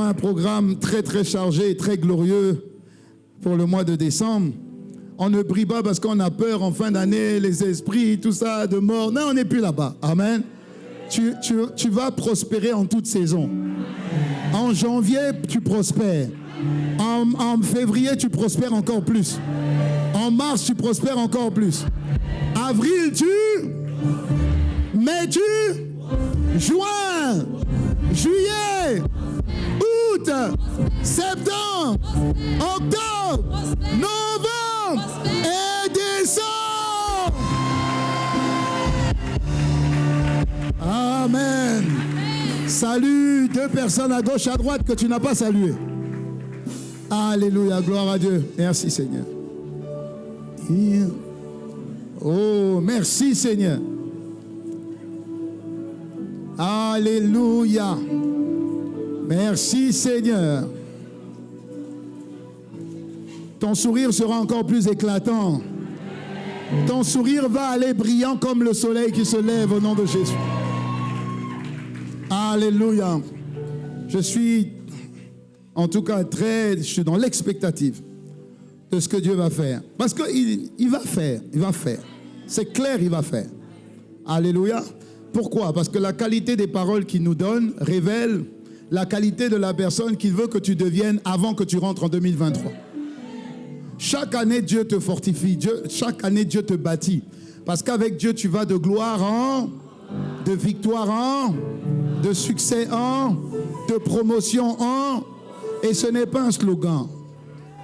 un programme très très chargé et très glorieux pour le mois de décembre. On ne prie pas parce qu'on a peur en fin d'année, les esprits, tout ça, de mort. Non, on n'est plus là-bas. Amen. Tu vas prospérer en toute saison. En janvier, tu prospères. En février, tu prospères encore plus. En mars, tu prospères encore plus. Avril, mai, juin, juillet, août, septembre, octobre, novembre et décembre. Amen. Salue 2 personnes à gauche, à droite que tu n'as pas saluées. Alléluia, gloire à Dieu. Merci Seigneur. Oh, merci Seigneur. Alléluia. Merci Seigneur. Ton sourire sera encore plus éclatant. Ton sourire va aller brillant comme le soleil qui se lève au nom de Jésus. Alléluia. Je suis en tout cas je suis dans l'expectative de ce que Dieu va faire. Parce qu'il va faire. C'est clair, il va faire. Alléluia. Pourquoi? Parce que la qualité des paroles qu'il nous donne révèle la qualité de la personne qu'il veut que tu deviennes avant que tu rentres en 2023. Chaque année, Dieu te fortifie. Chaque année, Dieu te bâtit. Parce qu'avec Dieu, tu vas de gloire en, de victoire en, de succès en, de promotion en. Et ce n'est pas un slogan.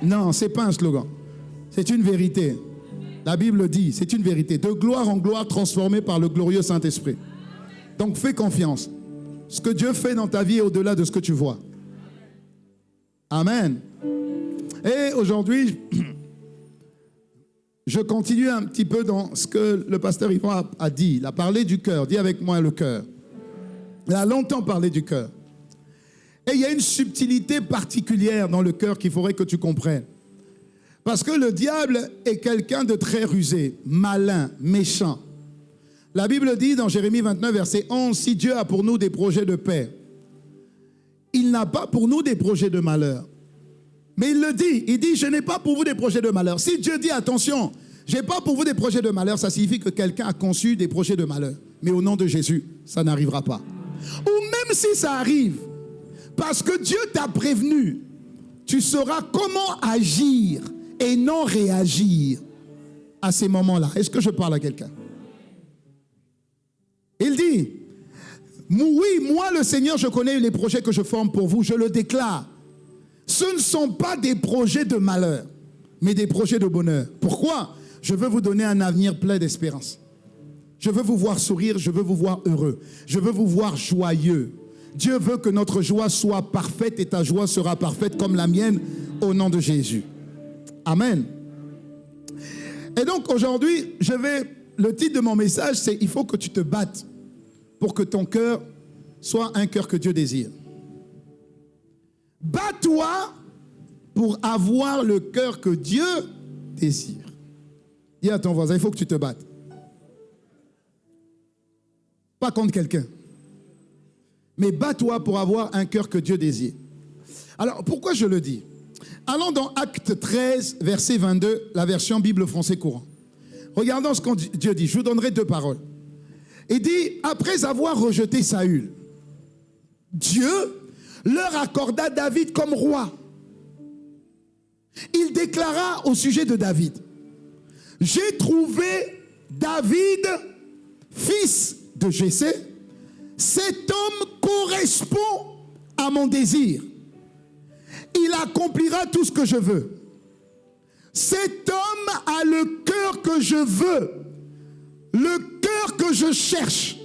Non, ce n'est pas un slogan. C'est une vérité. La Bible dit, c'est une vérité. De gloire en gloire transformée par le glorieux Saint-Esprit. Donc fais confiance. Ce que Dieu fait dans ta vie est au-delà de ce que tu vois. Amen. Et aujourd'hui, je continue un petit peu dans ce que le pasteur Yvan a dit. Il a parlé du cœur. Dis avec moi le cœur. Il a longtemps parlé du cœur. Et il y a une subtilité particulière dans le cœur qu'il faudrait que tu comprennes. Parce que le diable est quelqu'un de très rusé, malin, méchant. La Bible dit dans Jérémie 29, verset 11, « Si Dieu a pour nous des projets de paix, il n'a pas pour nous des projets de malheur. » Mais il le dit, il dit, « Je n'ai pas pour vous des projets de malheur. » Si Dieu dit, attention, « Je n'ai pas pour vous des projets de malheur », ça signifie que quelqu'un a conçu des projets de malheur. Mais au nom de Jésus, ça n'arrivera pas. Ou même si ça arrive, parce que Dieu t'a prévenu, tu sauras comment agir et non réagir à ces moments-là. Est-ce que je parle à quelqu'un? Il dit, oui, moi le Seigneur, je connais les projets que je forme pour vous, je le déclare. Ce ne sont pas des projets de malheur, mais des projets de bonheur. Pourquoi? Je veux vous donner un avenir plein d'espérance. Je veux vous voir sourire, je veux vous voir heureux. Je veux vous voir joyeux. Dieu veut que notre joie soit parfaite et ta joie sera parfaite comme la mienne au nom de Jésus. Amen. Et donc aujourd'hui, le titre de mon message, c'est « Il faut que tu te battes pour que ton cœur soit un cœur que Dieu désire. » Bats-toi pour avoir le cœur que Dieu désire. Dis à ton voisin, il faut que tu te battes. Pas contre quelqu'un. Mais bats-toi pour avoir un cœur que Dieu désire. Alors, pourquoi je le dis? Allons dans Acte 13, verset 22, la version Bible français courant. Regardons ce que Dieu dit. Je vous donnerai 2 paroles. Il dit, après avoir rejeté Saül, Dieu leur accorda David comme roi. Il déclara au sujet de David, « J'ai trouvé David, fils de Jessé. Cet homme correspond à mon désir. Il accomplira tout ce que je veux. Cet homme a le cœur que je veux, le cœur que je cherche.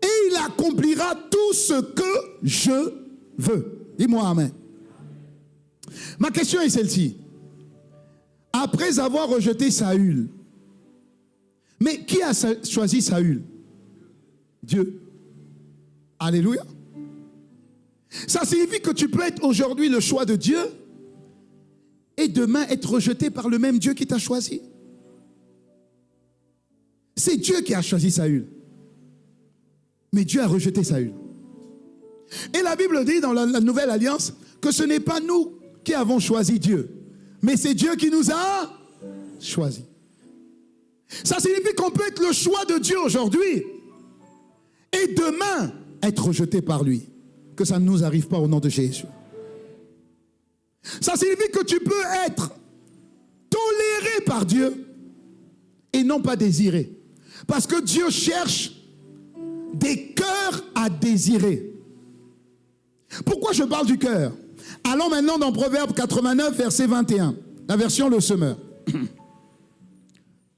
Et il accomplira tout ce que je veux. » Dis-moi amen. Ma question est celle-ci. Après avoir rejeté Saül, mais qui a choisi Saül? Dieu. Alléluia. Ça signifie que tu peux être aujourd'hui le choix de Dieu et demain être rejeté par le même Dieu qui t'a choisi. C'est Dieu qui a choisi Saül. Mais Dieu a rejeté Saül. Et la Bible dit dans la Nouvelle Alliance que ce n'est pas nous qui avons choisi Dieu, mais c'est Dieu qui nous a choisis. Ça signifie qu'on peut être le choix de Dieu aujourd'hui et demain être rejeté par lui. Que ça ne nous arrive pas au nom de Jésus. Ça signifie que tu peux être toléré par Dieu et non pas désiré. Parce que Dieu cherche des cœurs à désirer. Pourquoi je parle du cœur? Allons maintenant dans Proverbe 89, verset 21. La version Le Semeur.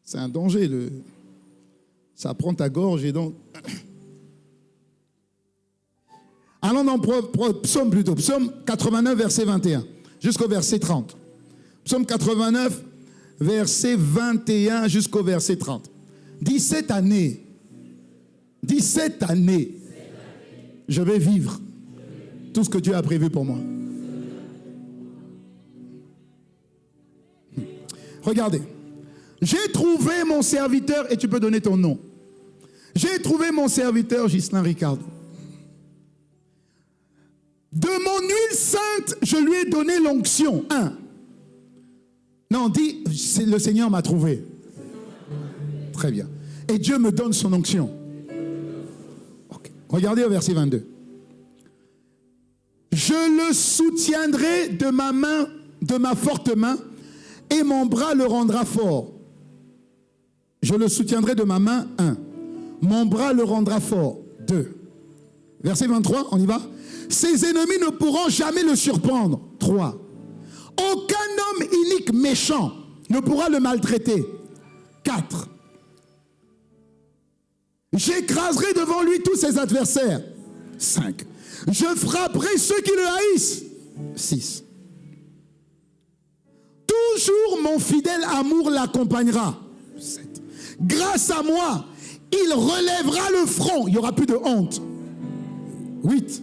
C'est un danger. Ça prend ta gorge et donc... Allons dans Psaume 89, verset 21, jusqu'au verset 30. Psaume 89, verset 21 jusqu'au verset 30. 17 années, je vais vivre tout ce que Dieu a prévu pour moi. Regardez. J'ai trouvé mon serviteur, et tu peux donner ton nom. J'ai trouvé mon serviteur, Ghislain Ricardo. De mon huile sainte, je lui ai donné l'onction. 1. Non, dis, le Seigneur m'a trouvé. Très bien. Et Dieu me donne son onction. Okay. Regardez au verset 22. Je le soutiendrai de ma main, de ma forte main, et mon bras le rendra fort. Je le soutiendrai de ma main, 1. Mon bras le rendra fort, 2. Verset 23, on y va. Ses ennemis ne pourront jamais le surprendre, 3. Aucun homme inique méchant ne pourra le maltraiter, 4. J'écraserai devant lui tous ses adversaires, 5. Je frapperai ceux qui le haïssent, 6. Toujours mon fidèle amour l'accompagnera, 7. Grâce à moi, il relèvera le front. Il n'y aura plus de honte. 8.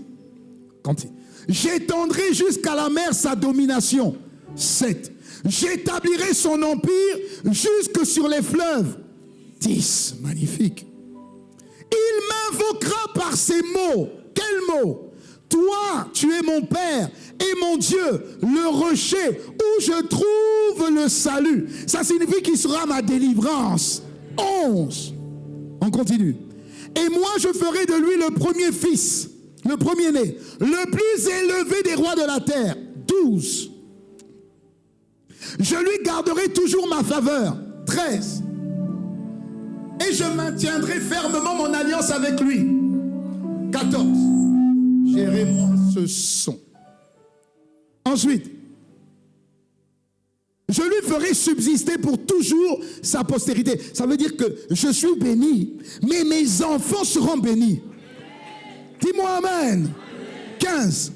J'étendrai jusqu'à la mer sa domination. 7. J'établirai son empire jusque sur les fleuves. 10. Magnifique. Il m'invoquera par ces mots. Quels mots? Toi, tu es mon Père et mon Dieu, le rocher où je trouve le salut. Ça signifie qu'il sera ma délivrance. 11. On continue. Et moi, je ferai de lui le premier fils, le premier-né, le plus élevé des rois de la terre. 12. Je lui garderai toujours ma faveur. 13. Et je maintiendrai fermement mon alliance avec lui. 14. Gérez-moi ce son. Ensuite, je lui ferai subsister pour toujours sa postérité. Ça veut dire que je suis béni, mais mes enfants seront bénis. Dis-moi amen. 15.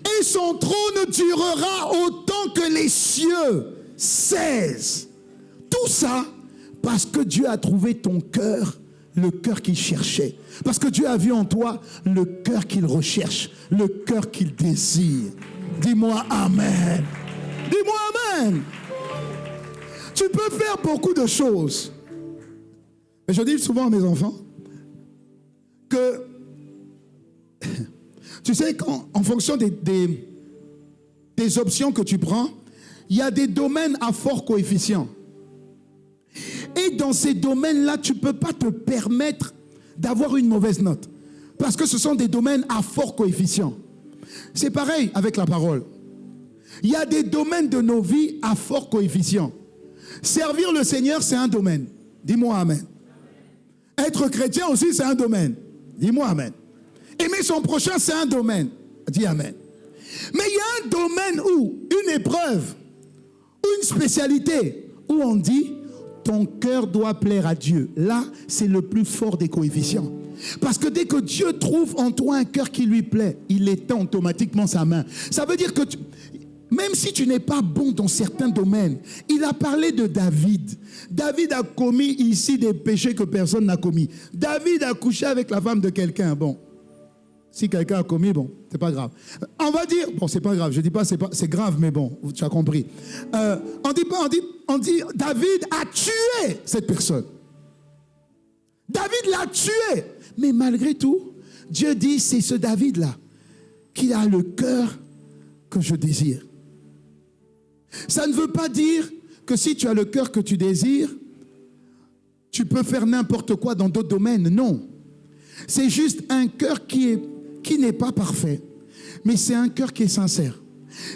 Et son trône durera autant que les cieux. 16. Tout ça parce que Dieu a trouvé ton cœur, le cœur qu'il cherchait. Parce que Dieu a vu en toi le cœur qu'il recherche, le cœur qu'il désire. Dis-moi amen. Dis-moi amen. Tu peux faire beaucoup de choses. Mais je dis souvent à mes enfants que, tu sais, en fonction des options que tu prends, il y a des domaines à fort coefficient. Et dans ces domaines-là, tu ne peux pas te permettre d'avoir une mauvaise note. Parce que ce sont des domaines à fort coefficient. C'est pareil avec la parole. Il y a des domaines de nos vies à fort coefficient. Servir le Seigneur, c'est un domaine. Dis-moi amen. Être chrétien aussi, c'est un domaine. Dis-moi amen. Aimer son prochain, c'est un domaine. Dis amen. Mais il y a un domaine où, une épreuve, une spécialité, où on dit, ton cœur doit plaire à Dieu. Là, c'est le plus fort des coefficients. Parce que dès que Dieu trouve en toi un cœur qui lui plaît, il étend automatiquement sa main. Ça veut dire que même si tu n'es pas bon dans certains domaines, il a parlé de David. David a commis ici des péchés que personne n'a commis. David a couché avec la femme de quelqu'un. Bon, si quelqu'un a commis, bon, c'est pas grave. On va dire, bon, c'est pas grave. Je dis pas, c'est grave, mais bon, tu as compris. On dit, David a tué cette personne. David l'a tué. Mais malgré tout, Dieu dit, c'est ce David-là qu'il a le cœur que je désire. Ça ne veut pas dire que si tu as le cœur que tu désires, tu peux faire n'importe quoi dans d'autres domaines. Non. C'est juste un cœur qui n'est pas parfait. Mais c'est un cœur qui est sincère.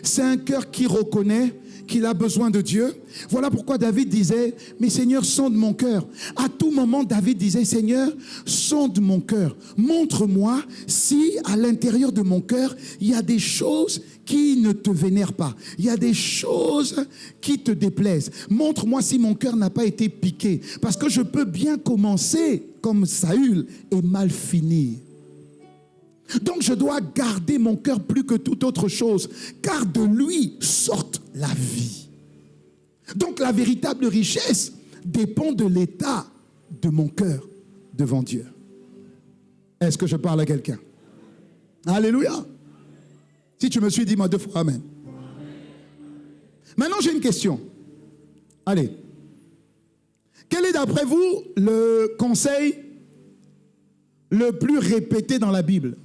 C'est un cœur qui reconnaît qu'il a besoin de Dieu. Voilà pourquoi David disait, mais Seigneur, sonde mon cœur. À tout moment, David disait, Seigneur, sonde mon cœur. Montre-moi si à l'intérieur de mon cœur, il y a des choses qui ne te vénèrent pas. Il y a des choses qui te déplaisent. Montre-moi si mon cœur n'a pas été piqué. Parce que je peux bien commencer comme Saül et mal finir. Donc je dois garder mon cœur plus que toute autre chose, car de lui sorte la vie. Donc la véritable richesse dépend de l'état de mon cœur devant Dieu. Est-ce que je parle à quelqu'un? Alléluia. Si tu me suis, dis-moi 2 fois Amen. Maintenant j'ai une question. Allez. Quel est d'après vous le conseil le plus répété dans la Bible?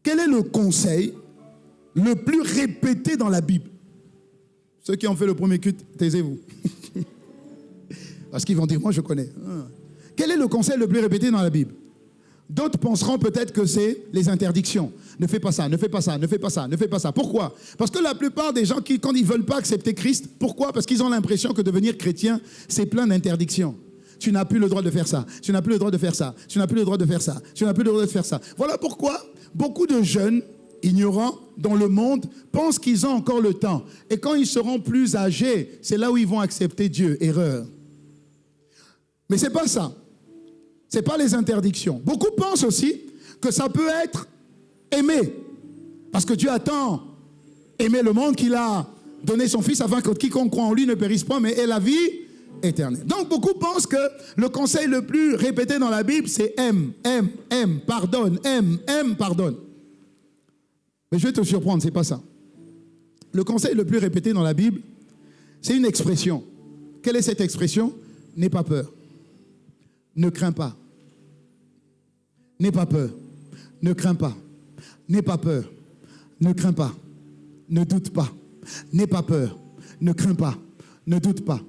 Quel est le conseil le plus répété dans la Bible? Ceux qui ont fait le premier culte, taisez-vous. Parce qu'ils vont dire, moi je connais. Quel est le conseil le plus répété dans la Bible? D'autres penseront peut-être que c'est les interdictions. Ne fais pas ça, ne fais pas ça, ne fais pas ça, ne fais pas ça. Pourquoi? Parce que la plupart des gens, quand ils ne veulent pas accepter Christ, pourquoi? Parce qu'ils ont l'impression que devenir chrétien, c'est plein d'interdictions. Tu n'as plus le droit de faire ça, tu n'as plus le droit de faire ça, tu n'as plus le droit de faire ça, tu n'as plus le droit de faire ça. Voilà pourquoi beaucoup de jeunes ignorants dans le monde pensent qu'ils ont encore le temps. Et quand ils seront plus âgés, c'est là où ils vont accepter Dieu. Erreur. Mais ce n'est pas ça. Ce n'est pas les interdictions. Beaucoup pensent aussi que ça peut être aimer. Parce que Dieu a tant aimé le monde qu'il a donné son Fils afin que quiconque croit en lui ne périsse pas, mais ait la vie éternelle. Donc beaucoup pensent que le conseil le plus répété dans la Bible, c'est aime, pardonne, pardonne. Mais je vais te surprendre, ce n'est pas ça. Le conseil le plus répété dans la Bible, c'est une expression. Quelle est cette expression? N'aie pas peur. Ne crains pas. N'aie pas peur. Ne crains pas. N'aie pas peur. Ne crains pas. Ne doute pas. N'aie pas peur. Ne crains pas. Ne doute pas.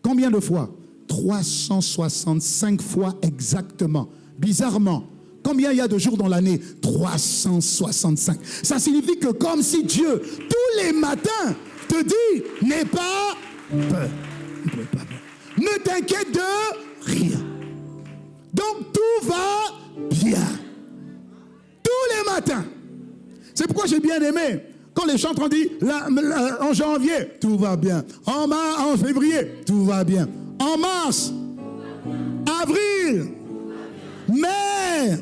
Combien de fois? 365 fois exactement. Bizarrement. Combien il y a de jours dans l'année? 365. Ça signifie que comme si Dieu, tous les matins, te dit, n'aie pas peur. N'aie pas peur. Ne t'inquiète de rien. Donc tout va bien. Tous les matins. C'est pourquoi j'ai bien aimé. Quand les chanteurs disent, en janvier, tout va bien. En février, tout va bien. En mars, avril, mai,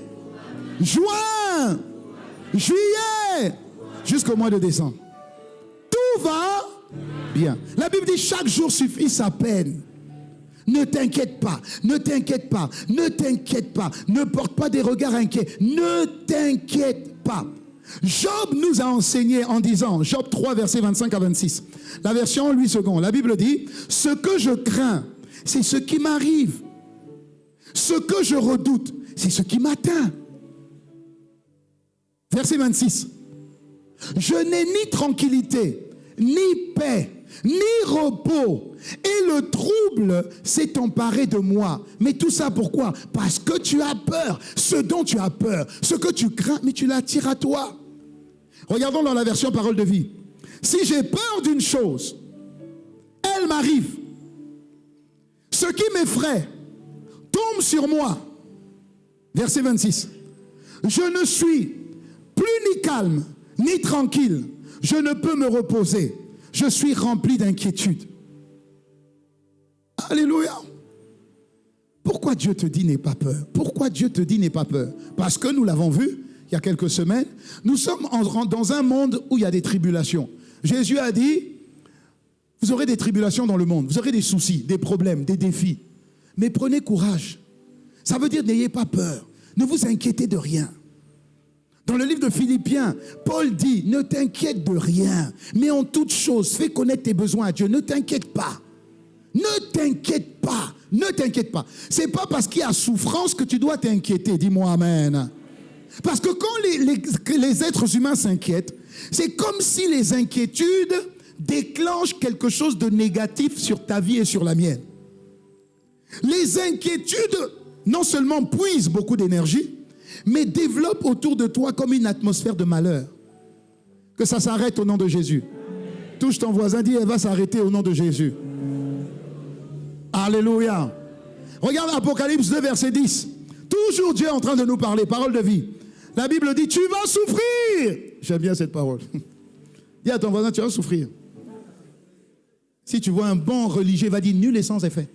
juin, juillet, jusqu'au mois de décembre. Tout va bien. La Bible dit, chaque jour suffit sa peine. Ne t'inquiète pas, ne t'inquiète pas, ne t'inquiète pas. Ne porte pas des regards inquiets. Ne t'inquiète pas. Job nous a enseigné en disant, Job 3, versets 25 à 26, la version 8 secondes, la Bible dit, ce que je crains, c'est ce qui m'arrive. Ce que je redoute, c'est ce qui m'atteint. Verset 26, je n'ai ni tranquillité, ni paix, ni repos, et le trouble s'est emparé de moi. Mais tout ça pourquoi? Parce que tu as peur. Ce dont tu as peur, ce que tu crains, mais tu l'attires à toi. Regardons dans la version Parole de vie. Si j'ai peur d'une chose, elle m'arrive. Ce qui m'effraie tombe sur moi. Verset 26. Je ne suis plus ni calme, ni tranquille. Je ne peux me reposer. Je suis rempli d'inquiétude. Alléluia. Pourquoi Dieu te dit n'aie pas peur? Pourquoi Dieu te dit n'aie pas peur? Parce que nous l'avons vu il y a quelques semaines, nous sommes dans un monde où il y a des tribulations. Jésus a dit, vous aurez des tribulations dans le monde, vous aurez des soucis, des problèmes, des défis. Mais prenez courage. Ça veut dire n'ayez pas peur. Ne vous inquiétez de rien. Dans le livre de Philippiens, Paul dit, ne t'inquiète de rien, mais en toute chose, fais connaître tes besoins à Dieu. Ne t'inquiète pas. Ne t'inquiète pas. Ne t'inquiète pas. Ce n'est pas parce qu'il y a souffrance que tu dois t'inquiéter. Dis-moi Amen. Parce que quand les êtres humains s'inquiètent, c'est comme si les inquiétudes déclenchent quelque chose de négatif sur ta vie et sur la mienne. Les inquiétudes, non seulement puisent beaucoup d'énergie, mais développent autour de toi comme une atmosphère de malheur. Que ça s'arrête au nom de Jésus. Touche ton voisin, dis, elle va s'arrêter au nom de Jésus. Alléluia. Regarde Apocalypse 2, verset 10. Toujours Dieu est en train de nous parler, parole de vie. La Bible dit, tu vas souffrir. J'aime bien cette parole. Dis à ton voisin, tu vas souffrir. Si tu vois un bon religieux, il va dire, nul et sans effet.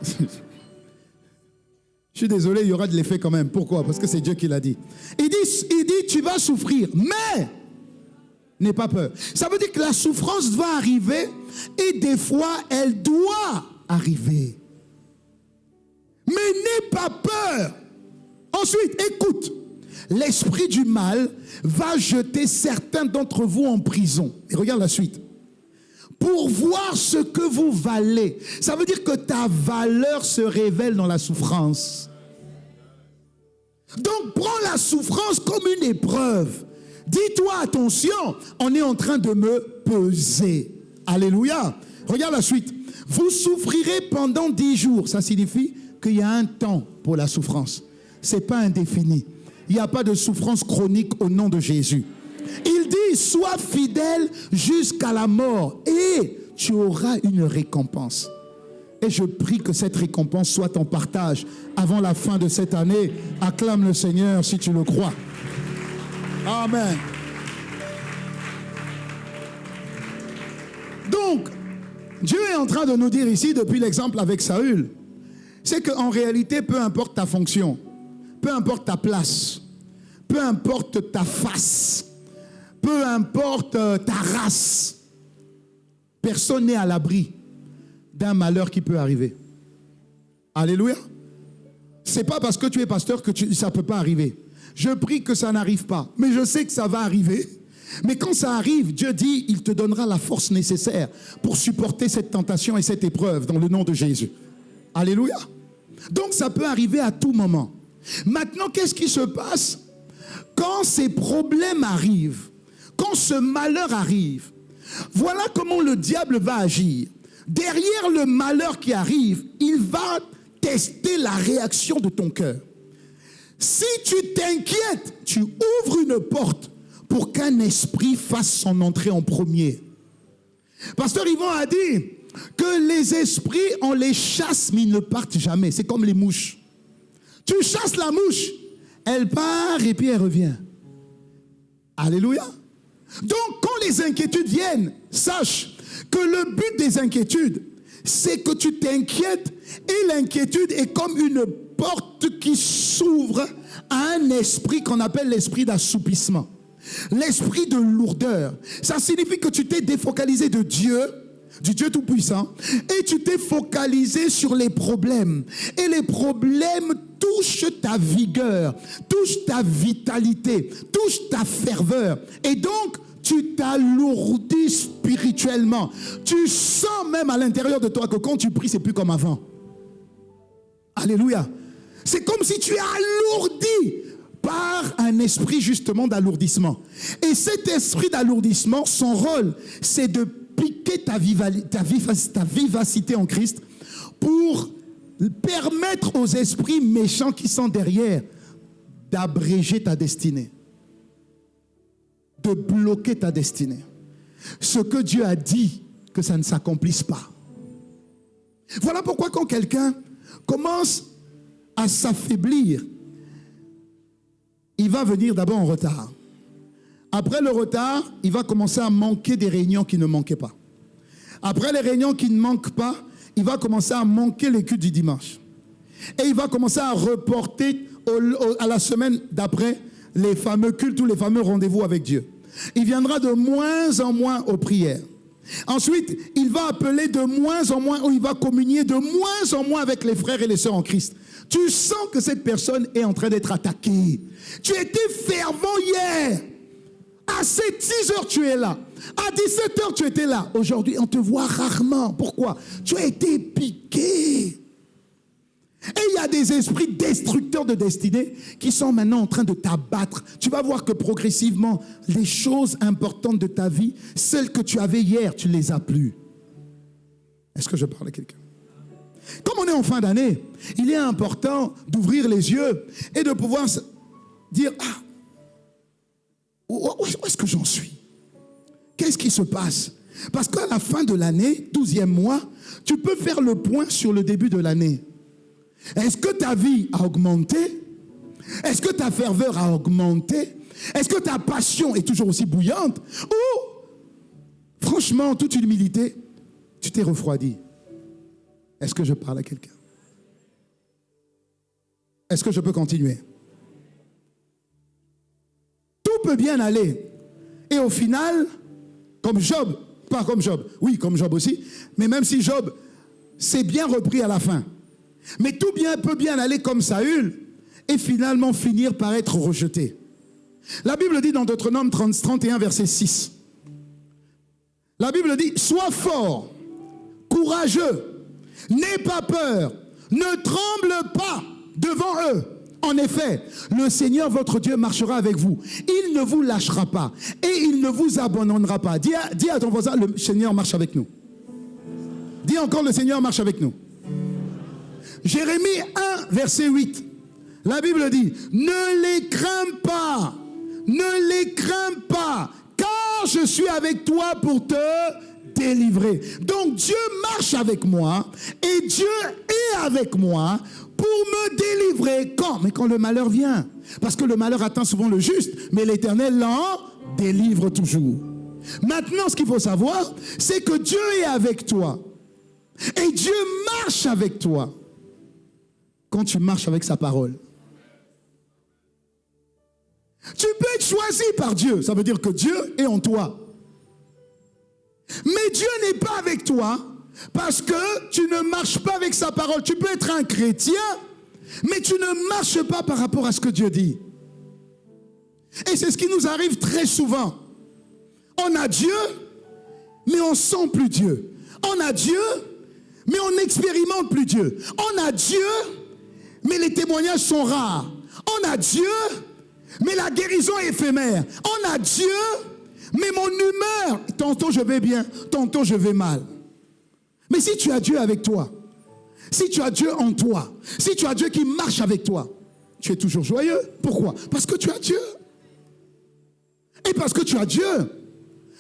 Je suis désolé, il y aura de l'effet quand même. Pourquoi? Parce que c'est Dieu qui l'a dit. Il dit, tu vas souffrir, mais n'aie pas peur. Ça veut dire que la souffrance va arriver et des fois, elle doit arriver. Mais n'aie pas peur. Ensuite, écoute. L'esprit du mal va jeter certains d'entre vous en prison. Et regarde la suite. Pour voir ce que vous valez. Ça veut dire que ta valeur se révèle dans la souffrance. Donc, prends la souffrance comme une épreuve. Dis-toi, attention, on est en train de me peser. Alléluia. Regarde la suite. Vous souffrirez pendant 10 jours. Ça signifie qu'il y a un temps pour la souffrance. Ce n'est pas indéfini. Il n'y a pas de souffrance chronique au nom de Jésus. Il dit, sois fidèle jusqu'à la mort et tu auras une récompense. Et je prie que cette récompense soit ton partage avant la fin de cette année. Acclame le Seigneur si tu le crois. Amen. Donc, Dieu est en train de nous dire ici, depuis l'exemple avec Saül, c'est qu'en réalité, peu importe ta fonction, peu importe ta place, peu importe ta face, peu importe ta race, personne n'est à l'abri d'un malheur qui peut arriver. Alléluia. C'est pas parce que tu es pasteur que ça ne peut pas arriver. Je prie que ça n'arrive pas, mais je sais que ça va arriver. Mais quand ça arrive, Dieu dit, il te donnera la force nécessaire pour supporter cette tentation et cette épreuve dans le nom de Jésus. Alléluia. Donc ça peut arriver à tout moment. Maintenant, qu'est-ce qui se passe quand ces problèmes arrivent, quand ce malheur arrive? Voilà comment le diable va agir. Derrière le malheur qui arrive, il va tester la réaction de ton cœur. Si tu t'inquiètes, tu ouvres une porte pour qu'un esprit fasse son entrée en premier. Pasteur Yvon a dit que les esprits, on les chasse, mais ils ne partent jamais. C'est comme les mouches. Tu chasses la mouche, elle part et puis elle revient. Alléluia. Donc, quand les inquiétudes viennent, sache que le but des inquiétudes, c'est que tu t'inquiètes et l'inquiétude est comme une porte qui s'ouvre à un esprit qu'on appelle l'esprit d'assoupissement. L'esprit de lourdeur. Ça signifie que tu t'es défocalisé de Dieu, du Dieu Tout-Puissant, et tu t'es focalisé sur les problèmes. Et les problèmes touchent ta vigueur, touchent ta vitalité, touchent ta ferveur. Et donc, tu t'alourdis spirituellement. Tu sens même à l'intérieur de toi que quand tu pries, c'est plus comme avant. Alléluia. C'est comme si tu es alourdi par un esprit justement d'alourdissement. Et cet esprit d'alourdissement, son rôle, c'est de piquer ta vivacité en Christ pour permettre aux esprits méchants qui sont derrière d'abréger ta destinée, de bloquer ta destinée. Ce que Dieu a dit, que ça ne s'accomplisse pas. Voilà pourquoi quand quelqu'un commence à s'affaiblir, il va venir d'abord en retard. Après le retard, il va commencer à manquer des réunions qui ne manquaient pas. Après les réunions qui ne manquent pas, il va commencer à manquer les cultes du dimanche. Et il va commencer à reporter à la semaine d'après les fameux cultes ou les fameux rendez-vous avec Dieu. Il viendra de moins en moins aux prières. Ensuite, il va appeler de moins en moins, ou il va communier de moins en moins avec les frères et les sœurs en Christ. Tu sens que cette personne est en train d'être attaquée. Tu étais fervent hier. À 6 heures, tu es là. À 17 heures, tu étais là. Aujourd'hui, on te voit rarement. Pourquoi? Tu as été piqué. Et il y a des esprits destructeurs de destinée qui sont maintenant en train de t'abattre. Tu vas voir que progressivement, les choses importantes de ta vie, celles que tu avais hier, tu ne les as plus. Est-ce que je parle à quelqu'un? Comme on est en fin d'année, il est important d'ouvrir les yeux et de pouvoir dire, ah, où est-ce que j'en suis? Qu'est-ce qui se passe? Parce qu'à la fin de l'année, 12e mois, tu peux faire le point sur le début de l'année. Est-ce que ta vie a augmenté? Est-ce que ta ferveur a augmenté? Est-ce que ta passion est toujours aussi bouillante? Ou, franchement, en toute humilité, tu t'es refroidi? Est-ce que je parle à quelqu'un? Est-ce que je peux continuer? Tout peut bien aller. Et au final, comme Job, pas comme Job, oui, comme Job aussi, mais même si Job s'est bien repris à la fin, mais tout bien peut bien aller comme Saül et finalement finir par être rejeté. La Bible dit dans Deutéronome 31, verset 6, la Bible dit, sois fort, courageux, n'aie pas peur, ne tremble pas devant eux. En effet, le Seigneur votre Dieu marchera avec vous. Il ne vous lâchera pas et il ne vous abandonnera pas. Dis à ton voisin, le Seigneur marche avec nous. Dis encore, le Seigneur marche avec nous. Jérémie 1, verset 8. La Bible dit, ne les crains pas, ne les crains pas, car je suis avec toi pour te délivrer. Donc Dieu marche avec moi et Dieu est avec moi pour me délivrer. Quand? Mais quand le malheur vient. Parce que le malheur atteint souvent le juste, mais l'Éternel l'en délivre toujours. Maintenant, ce qu'il faut savoir, c'est que Dieu est avec toi. Et Dieu marche avec toi. Quand tu marches avec sa parole. Tu peux être choisi par Dieu. Ça veut dire que Dieu est en toi. Mais Dieu n'est pas avec toi parce que tu ne marches pas avec sa parole. Tu peux être un chrétien, mais tu ne marches pas par rapport à ce que Dieu dit. Et c'est ce qui nous arrive très souvent. On a Dieu, mais on ne sent plus Dieu. On a Dieu, mais on n'expérimente plus Dieu. On a Dieu, mais les témoignages sont rares. On a Dieu, mais la guérison est éphémère. On a Dieu, mais mon humeur, tantôt je vais bien, tantôt je vais mal. Mais si tu as Dieu avec toi, si tu as Dieu en toi, si tu as Dieu qui marche avec toi, tu es toujours joyeux. Pourquoi? Parce que tu as Dieu. Et parce que tu as Dieu,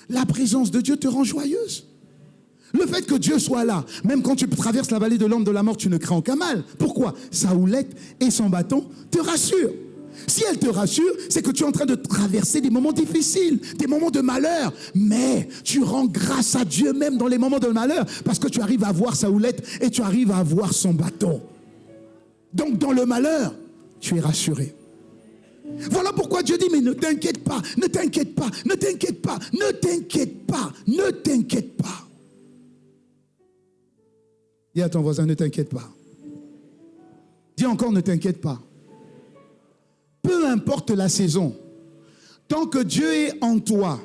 la présence de Dieu te rend joyeuse. Le fait que Dieu soit là, même quand tu traverses la vallée de l'ombre de la mort, tu ne crains aucun mal. Pourquoi? Sa houlette et son bâton te rassurent. Si elle te rassure, c'est que tu es en train de traverser des moments difficiles, des moments de malheur. Mais tu rends grâce à Dieu même dans les moments de malheur parce que tu arrives à voir sa houlette et tu arrives à voir son bâton. Donc dans le malheur, tu es rassuré. Voilà pourquoi Dieu dit, mais ne t'inquiète pas, ne t'inquiète pas, ne t'inquiète pas, ne t'inquiète pas, ne t'inquiète pas. Dis à ton voisin, ne t'inquiète pas. Dis encore, ne t'inquiète pas. Peu importe la saison, tant que Dieu est en toi,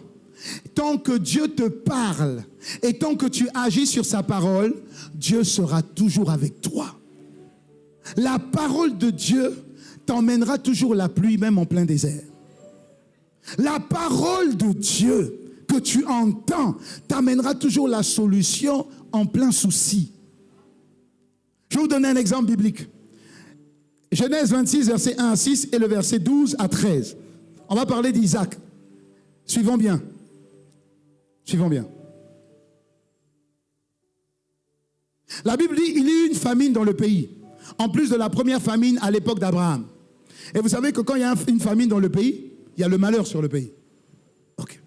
tant que Dieu te parle et tant que tu agis sur sa parole, Dieu sera toujours avec toi. La parole de Dieu t'emmènera toujours la pluie, même en plein désert. La parole de Dieu que tu entends t'amènera toujours la solution en plein souci. Je vais vous donner un exemple biblique. Genèse 26, verset 1 à 6 et le verset 12 à 13. On va parler d'Isaac. Suivons bien. Suivons bien. La Bible dit qu'il y a eu une famine dans le pays. En plus de la première famine à l'époque d'Abraham. Et vous savez que quand il y a une famine dans le pays, il y a le malheur sur le pays. Okay.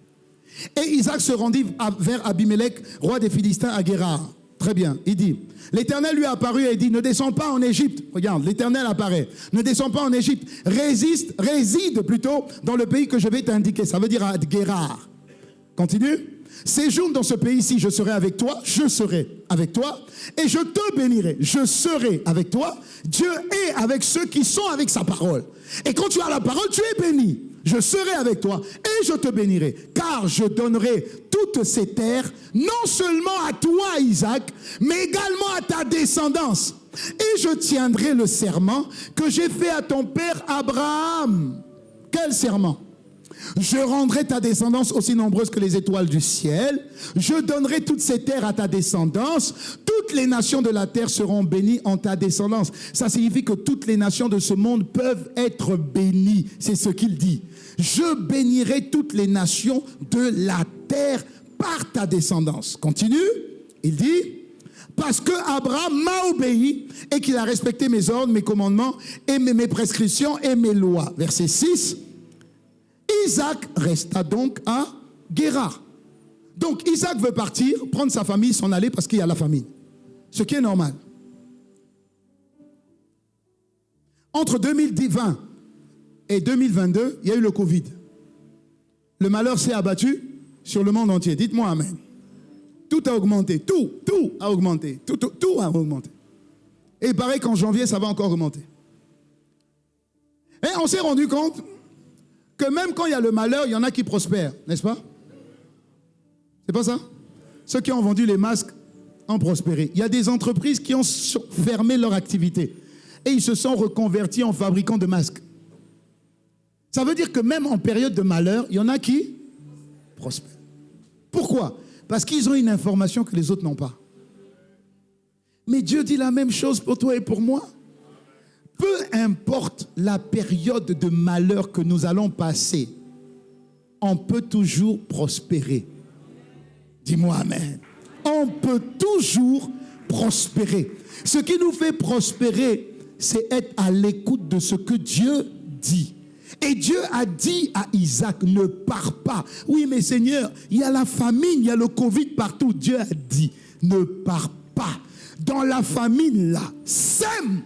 Et Isaac se rendit vers Abimelech, roi des Philistins à Guérar. Très bien, il dit, l'Éternel lui a apparu et dit, ne descends pas en Égypte. Regarde, l'Éternel apparaît. Ne descends pas en Égypte. Réside plutôt dans le pays que je vais t'indiquer. Ça veut dire à Guérar. Continue. Séjourne dans ce pays-ci, je serai avec toi, je serai avec toi, et je te bénirai. Je serai avec toi. Dieu est avec ceux qui sont avec sa parole. Et quand tu as la parole, tu es béni. Je serai avec toi et je te bénirai, car je donnerai toutes ces terres, non seulement à toi, Isaac, mais également à ta descendance. Et je tiendrai le serment que j'ai fait à ton père Abraham. Quel serment? Je rendrai ta descendance aussi nombreuse que les étoiles du ciel. Je donnerai toutes ces terres à ta descendance. Toutes les nations de la terre seront bénies en ta descendance. Ça signifie que toutes les nations de ce monde peuvent être bénies. C'est ce qu'il dit. Je bénirai toutes les nations de la terre par ta descendance. Continue. Il dit, parce que Abraham m'a obéi et qu'il a respecté mes ordres, mes commandements et mes prescriptions et mes lois. Verset 6. Isaac resta donc à Guérar. Donc Isaac veut partir, prendre sa famille, s'en aller parce qu'il y a la famine. Ce qui est normal. Entre 2020 et 2022, il y a eu le Covid. Le malheur s'est abattu sur le monde entier. Dites-moi amen. Tout a augmenté. Tout a augmenté. Tout a augmenté. Et il paraît qu'en janvier, ça va encore augmenter. Et on s'est rendu compte que même quand il y a le malheur, il y en a qui prospèrent, n'est-ce pas? C'est pas ça? Ceux qui ont vendu les masques ont prospéré. Il y a des entreprises qui ont fermé leur activité et ils se sont reconvertis en fabricants de masques. Ça veut dire que même en période de malheur, il y en a qui prospèrent. Pourquoi? Parce qu'ils ont une information que les autres n'ont pas. Mais Dieu dit la même chose pour toi et pour moi. Peu importe la période de malheur que nous allons passer, on peut toujours prospérer. Dis-moi amen. On peut toujours prospérer. Ce qui nous fait prospérer, c'est être à l'écoute de ce que Dieu dit. Et Dieu a dit à Isaac, ne pars pas. Oui, mais Seigneur, il y a la famine, il y a le Covid partout. Dieu a dit, ne pars pas. Dans la famine là, sème.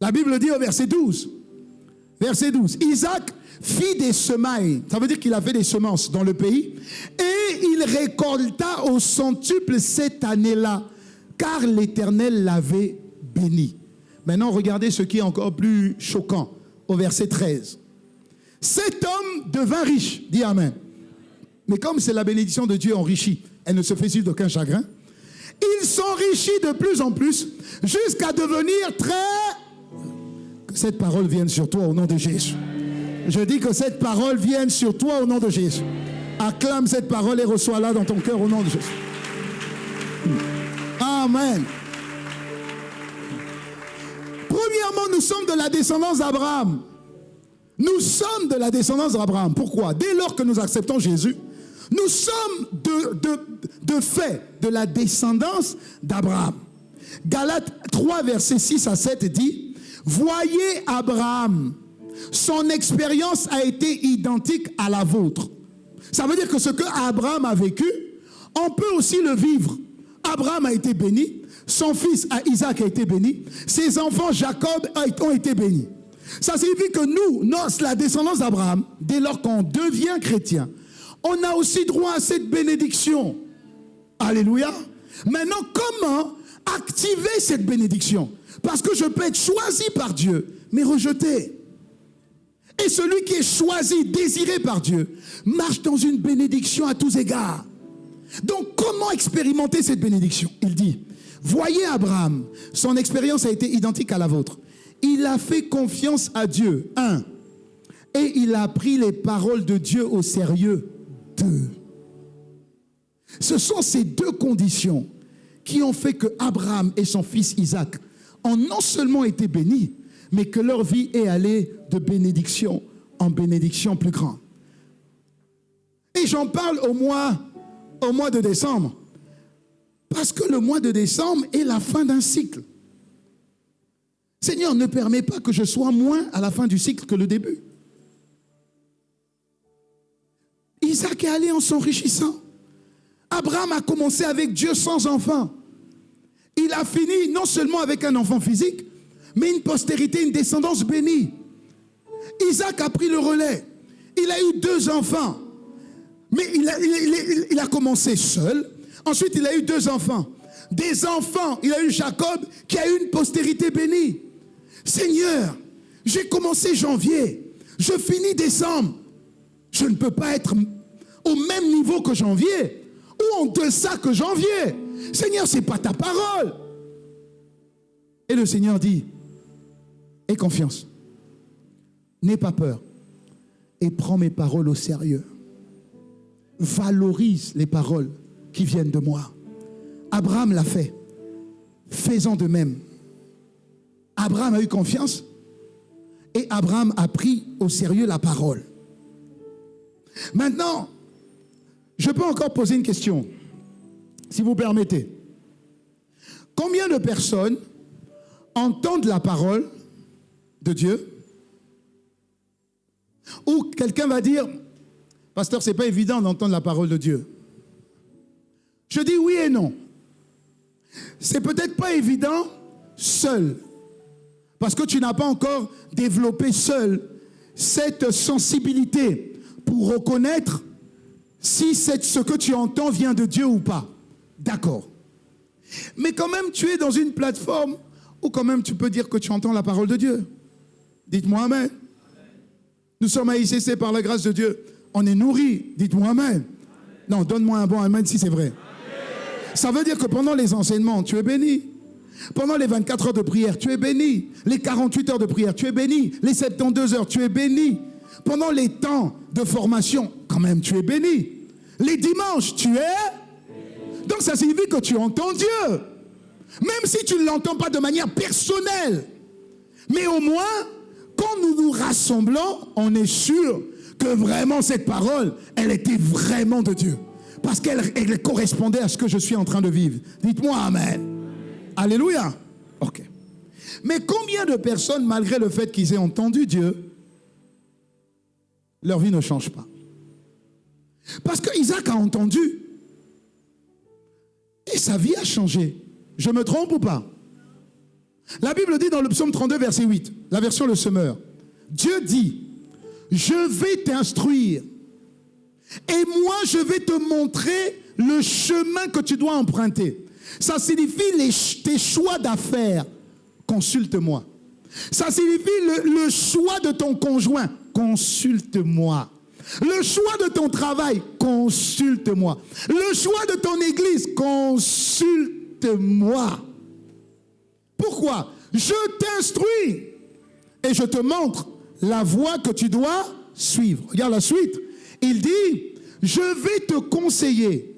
La Bible dit au verset 12. Verset 12. Isaac fit des semailles. Ça veut dire qu'il a fait des semences dans le pays. Et il récolta au centuple cette année-là. Car l'Éternel l'avait béni. Maintenant, regardez ce qui est encore plus choquant. Au verset 13. Cet homme devint riche. Dis amen. Mais comme c'est la bénédiction de Dieu enrichie, elle ne se fait suivre d'aucun chagrin. Il s'enrichit de plus en plus jusqu'à devenir très... Que cette parole vienne sur toi au nom de Jésus. Je dis que cette parole vienne sur toi au nom de Jésus. Acclame cette parole et reçois-la dans ton cœur au nom de Jésus. Amen. Premièrement, nous sommes de la descendance d'Abraham. Nous sommes de la descendance d'Abraham. Pourquoi? Dès lors que nous acceptons Jésus, nous sommes de fait de la descendance d'Abraham. Galates 3, versets 6 à 7 dit... Voyez Abraham, son expérience a été identique à la vôtre. Ça veut dire que ce que Abraham a vécu, on peut aussi le vivre. Abraham a été béni, son fils Isaac a été béni, ses enfants Jacob ont été bénis. Ça signifie que nous, la descendance d'Abraham, dès lors qu'on devient chrétien, on a aussi droit à cette bénédiction. Alléluia. Maintenant, comment activer cette bénédiction? Parce que je peux être choisi par Dieu, mais rejeté. Et celui qui est choisi, désiré par Dieu, marche dans une bénédiction à tous égards. Donc, comment expérimenter cette bénédiction? Il dit, voyez Abraham, son expérience a été identique à la vôtre. Il a fait confiance à Dieu, 1. Et il a pris les paroles de Dieu au sérieux, 2. Ce sont ces deux conditions qui ont fait que Abraham et son fils Isaac ont non seulement été bénis, mais que leur vie est allée de bénédiction en bénédiction plus grande. Et j'en parle au mois de décembre, parce que le mois de décembre est la fin d'un cycle. Seigneur, ne permets pas que je sois moins à la fin du cycle que le début. Isaac est allé en s'enrichissant. Abraham a commencé avec Dieu sans enfant. Il a fini non seulement avec un enfant physique, mais une postérité, une descendance bénie. Isaac a pris le relais. Il a eu 2 enfants. Mais il a commencé seul. Ensuite, il a eu 2 enfants. Des enfants, il a eu Jacob qui a eu une postérité bénie. Seigneur, j'ai commencé janvier. Je finis décembre. Je ne peux pas être au même niveau que janvier ou en deçà que janvier. Seigneur, ce n'est pas ta parole. Et le Seigneur dit, aie confiance, n'aie pas peur et prends mes paroles au sérieux. Valorise les paroles qui viennent de moi. Abraham l'a fait. Fais-en de même. Abraham a eu confiance et Abraham a pris au sérieux la parole. Maintenant, je peux encore poser une question, si vous permettez. Combien de personnes entendent la parole de Dieu? Ou quelqu'un va dire, pasteur, c'est pas évident d'entendre la parole de Dieu. Je dis oui et non. C'est peut-être pas évident seul, parce que tu n'as pas encore développé seul cette sensibilité pour reconnaître si ce que tu entends vient de Dieu ou pas. D'accord. Mais quand même, tu es dans une plateforme où quand même tu peux dire que tu entends la parole de Dieu. Dites-moi amen. Nous sommes à ICC par la grâce de Dieu. On est nourris. Dites-moi amen. Non, donne-moi un bon amen si c'est vrai. Ça veut dire que pendant les enseignements, tu es béni. Pendant les 24 heures de prière, tu es béni. Les 48 heures de prière, tu es béni. Les 72 heures, tu es béni. Pendant les temps de formation, quand même, tu es béni. Les dimanches, tu es. Donc ça signifie que tu entends Dieu. Même si tu ne l'entends pas de manière personnelle. Mais au moins, quand nous nous rassemblons, on est sûr que vraiment cette parole, elle était vraiment de Dieu. Parce qu'elle correspondait à ce que je suis en train de vivre. Dites-moi amen. Alléluia. Ok. Mais combien de personnes, malgré le fait qu'ils aient entendu Dieu, leur vie ne change pas? Parce qu'Isaac a entendu. Et sa vie a changé. Je me trompe ou pas? La Bible dit dans le psaume 32, verset 8, la version Le Semeur, Dieu dit, je vais t'instruire et moi je vais te montrer le chemin que tu dois emprunter. Ça signifie tes choix d'affaires, consulte-moi. Ça signifie le choix de ton conjoint, consulte-moi. Le choix de ton travail, consulte-moi. Le choix de ton église, consulte-moi. Pourquoi? Je t'instruis et je te montre la voie que tu dois suivre. Regarde la suite. Il dit, je vais te conseiller.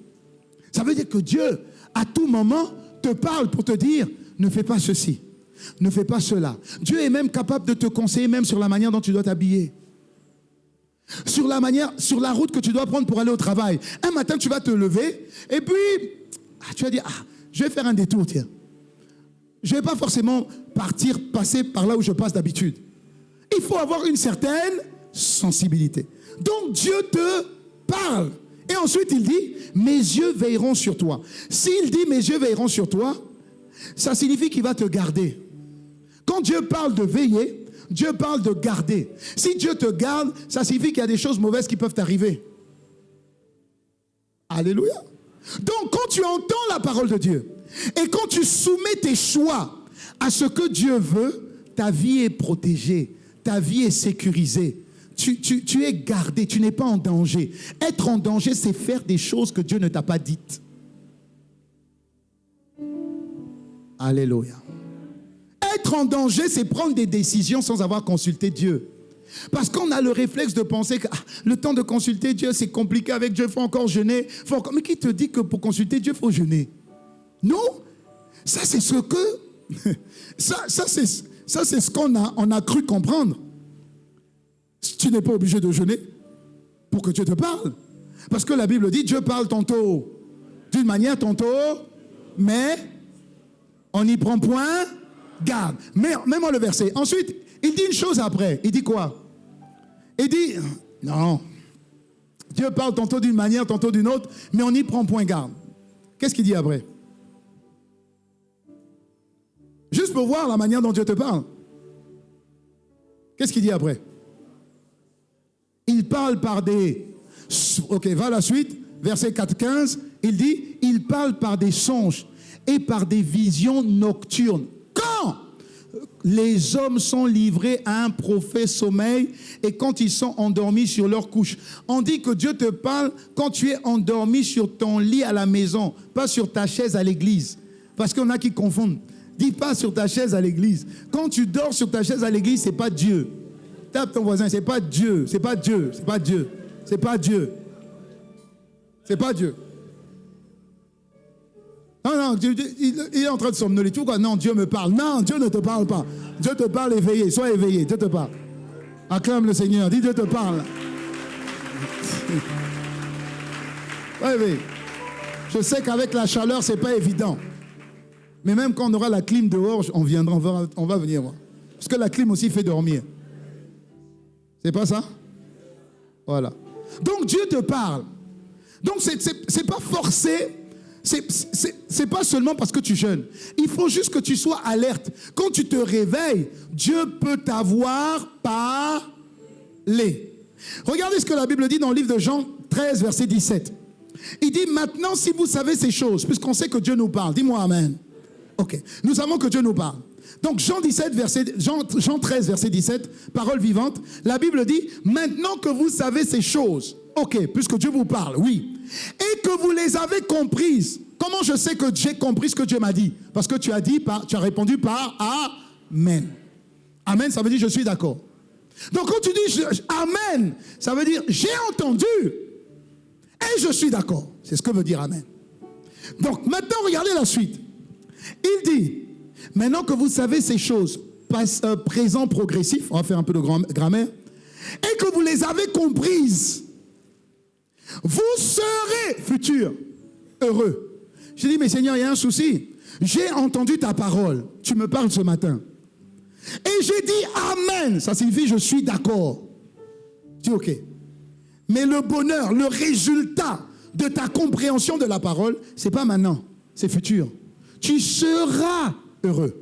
Ça veut dire que Dieu, à tout moment, te parle pour te dire, ne fais pas ceci, ne fais pas cela. Dieu est même capable de te conseiller même sur la manière dont tu dois t'habiller. Sur la route que tu dois prendre pour aller au travail. Un matin, tu vas te lever et puis, tu vas dire, je vais faire un détour, tiens. Je ne vais pas forcément passer par là où je passe d'habitude. Il faut avoir une certaine sensibilité. Donc Dieu te parle. Et ensuite il dit, mes yeux veilleront sur toi. S'il dit, mes yeux veilleront sur toi, ça signifie qu'il va te garder. Quand Dieu parle de veiller, Dieu parle de garder. Si Dieu te garde, ça signifie qu'il y a des choses mauvaises qui peuvent t'arriver. Alléluia. Donc quand tu entends la parole de Dieu, et quand tu soumets tes choix à ce que Dieu veut, ta vie est protégée, ta vie est sécurisée. Tu es gardé, tu n'es pas en danger. Être en danger, c'est faire des choses que Dieu ne t'a pas dites. Alléluia. Être en danger, c'est prendre des décisions sans avoir consulté Dieu. Parce qu'on a le réflexe de penser que le temps de consulter Dieu, c'est compliqué avec Dieu, il faut encore jeûner. Mais qui te dit que pour consulter Dieu, il faut jeûner? Non, ça c'est ce que ça c'est ce qu'on a cru comprendre. Tu n'es pas obligé de jeûner pour que Dieu te parle. Parce que la Bible dit, Dieu parle tantôt d'une manière, tantôt, mais on n'y prend point garde. Mais mets-moi le verset. Ensuite, il dit une chose après. Il dit quoi? Il dit, non, Dieu parle tantôt d'une manière, tantôt d'une autre, mais on n'y prend point garde. Qu'est-ce qu'il dit après? Juste pour voir la manière dont Dieu te parle. Qu'est-ce qu'il dit après? Il parle par des... Ok, va à la suite. Verset 4-15. Il dit, il parle par des songes et par des visions nocturnes. Quand les hommes sont livrés à un profet sommeil et quand ils sont endormis sur leur couche. On dit que Dieu te parle quand tu es endormi sur ton lit à la maison, pas sur ta chaise à l'église. Parce qu'il y en a qui confondent. Dis pas sur ta chaise à l'église. Quand tu dors sur ta chaise à l'église, c'est pas Dieu. Tape ton voisin, c'est pas Dieu, c'est pas Dieu, c'est pas Dieu, c'est pas Dieu. C'est pas Dieu. Non, il est en train de somnoler. Tu vois, non, Dieu me parle. Non, Dieu ne te parle pas. Dieu te parle éveillé. Sois éveillé, Dieu te parle. Acclame le Seigneur, dis Dieu te parle. Oui. Je sais qu'avec la chaleur, c'est pas évident. Mais même quand on aura la clim dehors, on va venir voir. Parce que la clim aussi fait dormir. C'est pas ça? Voilà. Donc Dieu te parle. Donc c'est pas forcé. C'est pas seulement parce que tu jeûnes. Il faut juste que tu sois alerte. Quand tu te réveilles, Dieu peut t'avoir parlé. Regardez ce que la Bible dit dans le livre de Jean 13, verset 17. Il dit, maintenant, si vous savez ces choses, puisqu'on sait que Dieu nous parle, dis-moi amen. Ok, nous savons que Dieu nous parle. Donc Jean 13, verset 17, parole vivante, la Bible dit, maintenant que vous savez ces choses, ok, puisque Dieu vous parle, oui, et que vous les avez comprises. Comment je sais que j'ai compris ce que Dieu m'a dit? Parce que tu as répondu par Amen. Amen, ça veut dire je suis d'accord. Donc quand tu dis Amen, ça veut dire j'ai entendu et je suis d'accord. C'est ce que veut dire Amen. Donc maintenant regardez la suite. Il dit, maintenant que vous savez ces choses, présent progressif, on va faire un peu de grammaire, et que vous les avez comprises, vous serez futur heureux. J'ai dit, mais Seigneur, il y a un souci. J'ai entendu ta parole. Tu me parles ce matin. Et j'ai dit Amen. Ça signifie je suis d'accord. Je dis ok. Mais le bonheur, le résultat de ta compréhension de la parole, c'est pas maintenant, c'est futur. Tu seras heureux.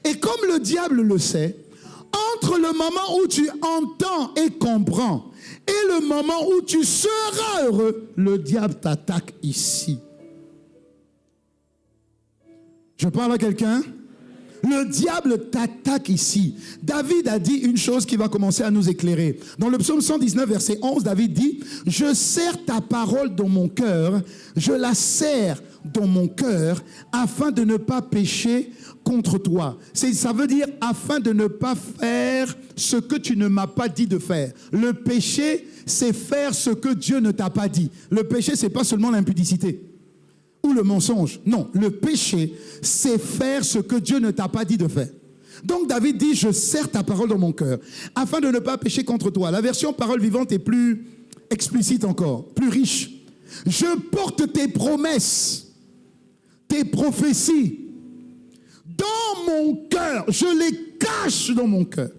Et comme le diable le sait, entre le moment où tu entends et comprends et le moment où tu seras heureux, le diable t'attaque ici. Je parle à quelqu'un? Le diable t'attaque ici. David a dit une chose qui va commencer à nous éclairer. Dans le psaume 119, verset 11, David dit, « Je serre ta parole dans mon cœur, je la serre dans mon cœur, afin de ne pas pécher contre toi. » Ça veut dire afin de ne pas faire ce que tu ne m'as pas dit de faire. Le péché, c'est faire ce que Dieu ne t'a pas dit. Le péché, c'est pas seulement l'impudicité ou le mensonge. Non, le péché, c'est faire ce que Dieu ne t'a pas dit de faire. Donc David dit, je serre ta parole dans mon cœur, afin de ne pas pécher contre toi. La version parole vivante est plus explicite encore, plus riche. Je porte tes promesses, tes prophéties dans mon cœur. Je les cache dans mon cœur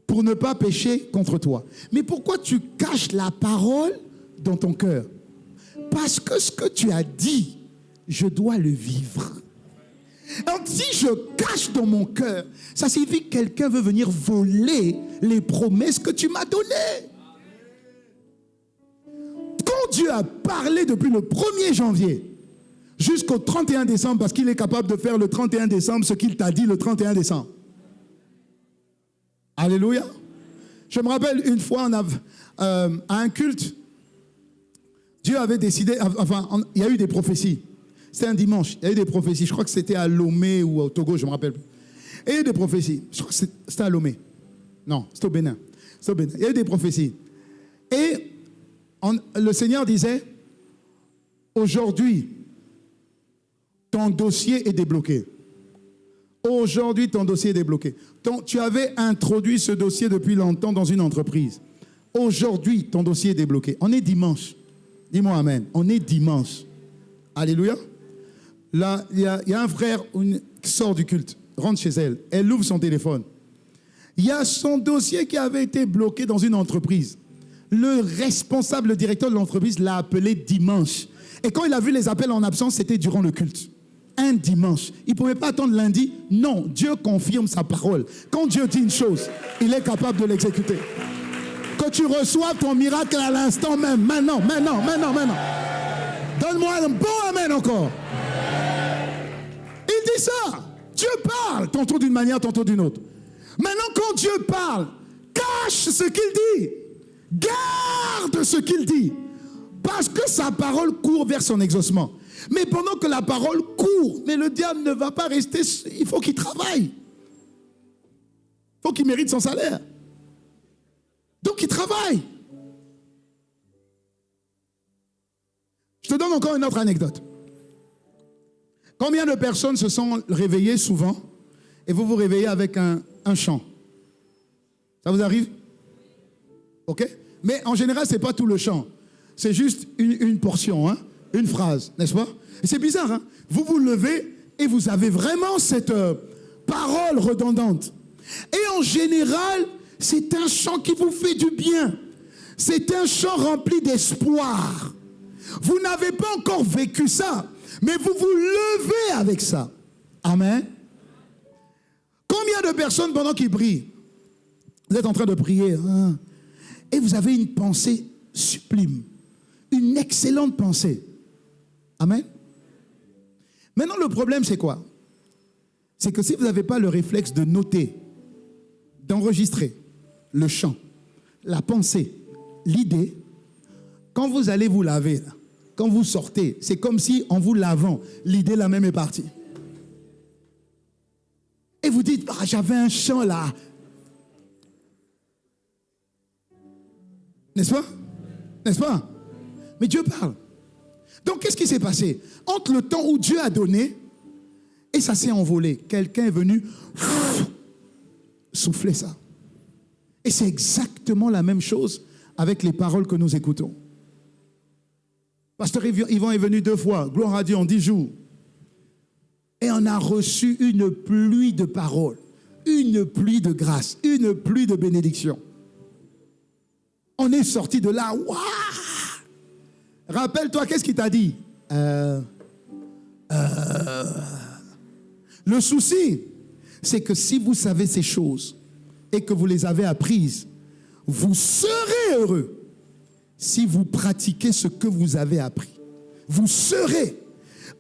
pour ne pas pécher contre toi. Mais pourquoi tu caches la parole dans ton cœur? Parce que ce que tu as dit, je dois le vivre. Donc si je cache dans mon cœur, ça signifie que quelqu'un veut venir voler les promesses que tu m'as données. Quand Dieu a parlé depuis le 1er janvier jusqu'au 31 décembre, parce qu'il est capable de faire le 31 décembre ce qu'il t'a dit le 31 décembre. Alléluia. Je me rappelle une fois, à un culte, Dieu avait décidé, enfin, il y a eu des prophéties. C'était un dimanche, il y a eu des prophéties. Je crois que c'était à Lomé ou au Togo, je ne me rappelle plus. Et il y a eu des prophéties. Je crois que c'était à Lomé. Non, c'était au Bénin. Il y a eu des prophéties. Et le Seigneur disait, aujourd'hui, ton dossier est débloqué. Aujourd'hui, ton dossier est débloqué. Tu avais introduit ce dossier depuis longtemps dans une entreprise. Aujourd'hui, ton dossier est débloqué. On est dimanche. Dis-moi amen. On est dimanche. Alléluia. Là, il y a un frère qui sort du culte, rentre chez elle. Elle ouvre son téléphone. Il y a son dossier qui avait été bloqué dans une entreprise. Le responsable, le directeur de l'entreprise l'a appelé dimanche. Et quand il a vu les appels en absence, c'était durant le culte. Un dimanche. Il ne pouvait pas attendre lundi. Non, Dieu confirme sa parole. Quand Dieu dit une chose, il est capable de l'exécuter. Que tu reçoives ton miracle à l'instant même. Maintenant. Donne-moi un bon amen encore. Il dit ça. Dieu parle, tantôt d'une manière, tantôt d'une autre. Maintenant, quand Dieu parle, cache ce qu'il dit. Garde ce qu'il dit. Pas Parce que sa parole court vers son exaucement. Mais pendant que la parole court, mais le diable ne va pas rester, il faut qu'il travaille. Il faut qu'il mérite son salaire. Donc il travaille. Je te donne encore une autre anecdote. Combien de personnes se sont réveillées souvent et vous vous réveillez avec un chant? Ça vous arrive? Ok? Mais en général, ce n'est pas tout le chant. C'est juste une portion, hein? Une phrase, n'est-ce pas? Et c'est bizarre, hein? Vous vous levez et vous avez vraiment cette parole redondante. Et en général, c'est un chant qui vous fait du bien. C'est un chant rempli d'espoir. Vous n'avez pas encore vécu ça, mais vous vous levez avec ça. Amen. Combien de personnes pendant qu'ils prient, vous êtes en train de prier, hein, et vous avez une pensée sublime, une excellente pensée. Amen. Maintenant, le problème, c'est quoi? C'est que si vous n'avez pas le réflexe de noter, d'enregistrer le chant, la pensée, l'idée, quand vous allez vous laver, là, quand vous sortez, c'est comme si en vous lavant, l'idée la même est partie. Et vous dites, ah, j'avais un chant là. N'est-ce pas? N'est-ce pas? Mais Dieu parle. Donc, qu'est-ce qui s'est passé? Entre le temps où Dieu a donné et ça s'est envolé, quelqu'un est venu souffler ça. Et c'est exactement la même chose avec les paroles que nous écoutons. Pasteur Yvon est venu 2 fois, gloire à Dieu, en 10 jours. Et on a reçu une pluie de paroles, une pluie de grâce, une pluie de bénédiction. On est sorti de là, waouh! Rappelle-toi, qu'est-ce qu'il t'a dit? Le souci, c'est que si vous savez ces choses et que vous les avez apprises, vous serez heureux si vous pratiquez ce que vous avez appris. Vous serez.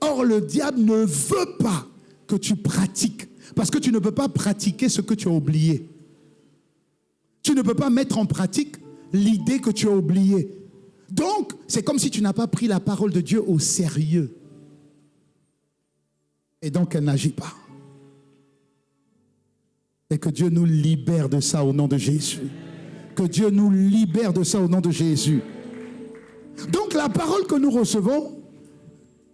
Or, le diable ne veut pas que tu pratiques, parce que tu ne peux pas pratiquer ce que tu as oublié. Tu ne peux pas mettre en pratique l'idée que tu as oubliée. Donc, c'est comme si tu n'as pas pris la parole de Dieu au sérieux. Et donc, elle n'agit pas. Et que Dieu nous libère de ça au nom de Jésus. Que Dieu nous libère de ça au nom de Jésus. Donc, la parole que nous recevons,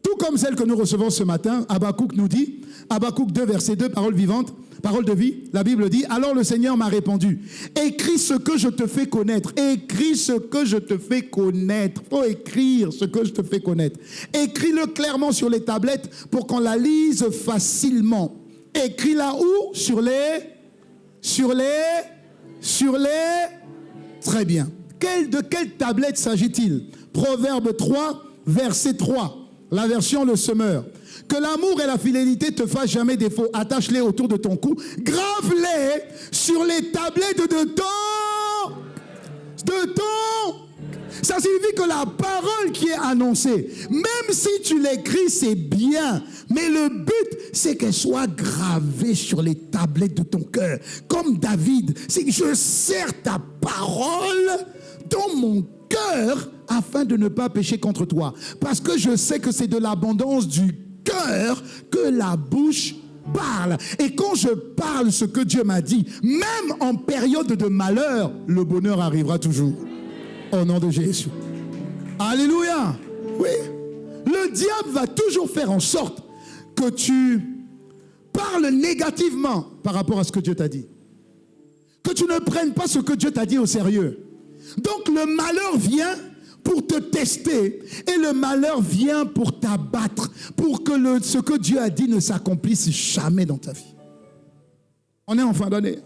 tout comme celle que nous recevons ce matin, Habakkuk nous dit, Habakkuk 2, verset 2, parole vivante, parole de vie, la Bible dit, alors le Seigneur m'a répondu, écris ce que je te fais connaître, écris ce que je te fais connaître, il faut écrire ce que je te fais connaître, écris-le clairement sur les tablettes pour qu'on la lise facilement, écris-la où? Sur les, très bien. De quelle tablette s'agit-il? Proverbe 3, verset 3. La version Le Semeur. Que l'amour et la fidélité te fassent jamais défaut. Attache-les autour de ton cou. Grave-les sur les tablettes de ton. Ça signifie que la parole qui est annoncée, même si tu l'écris, c'est bien. Mais le but, c'est qu'elle soit gravée sur les tablettes de ton cœur. Comme David, c'est que je serre ta parole dans mon cœur afin de ne pas pécher contre toi. Parce que je sais que c'est de l'abondance du cœur que la bouche parle. Et quand je parle ce que Dieu m'a dit, même en période de malheur, le bonheur arrivera toujours. Au nom de Jésus. Alléluia. Oui. Le diable va toujours faire en sorte que tu parles négativement par rapport à ce que Dieu t'a dit. Que tu ne prennes pas ce que Dieu t'a dit au sérieux. Donc le malheur vient pour te tester et le malheur vient pour t'abattre, pour que ce que Dieu a dit ne s'accomplisse jamais dans ta vie. On est en fin d'année.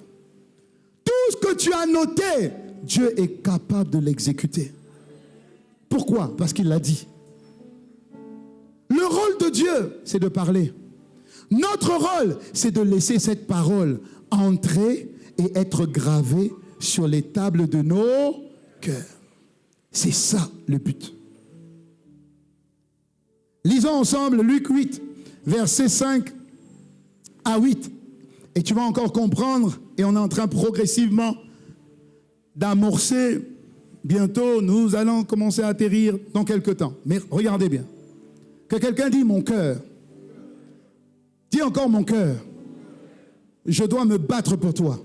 Tout ce que tu as noté, Dieu est capable de l'exécuter. Pourquoi? Parce qu'il l'a dit. Le rôle de Dieu, c'est de parler. Notre rôle, c'est de laisser cette parole entrer et être gravée sur les tables de nos cœurs. C'est ça le but. Lisons ensemble Luc 8, versets 5 à 8. Et tu vas encore comprendre, et on est en train progressivement d'amorcer Bientôt, nous allons commencer à atterrir dans quelques temps. Mais regardez bien. Que quelqu'un dise mon cœur. Dis encore mon cœur. Je dois me battre pour toi.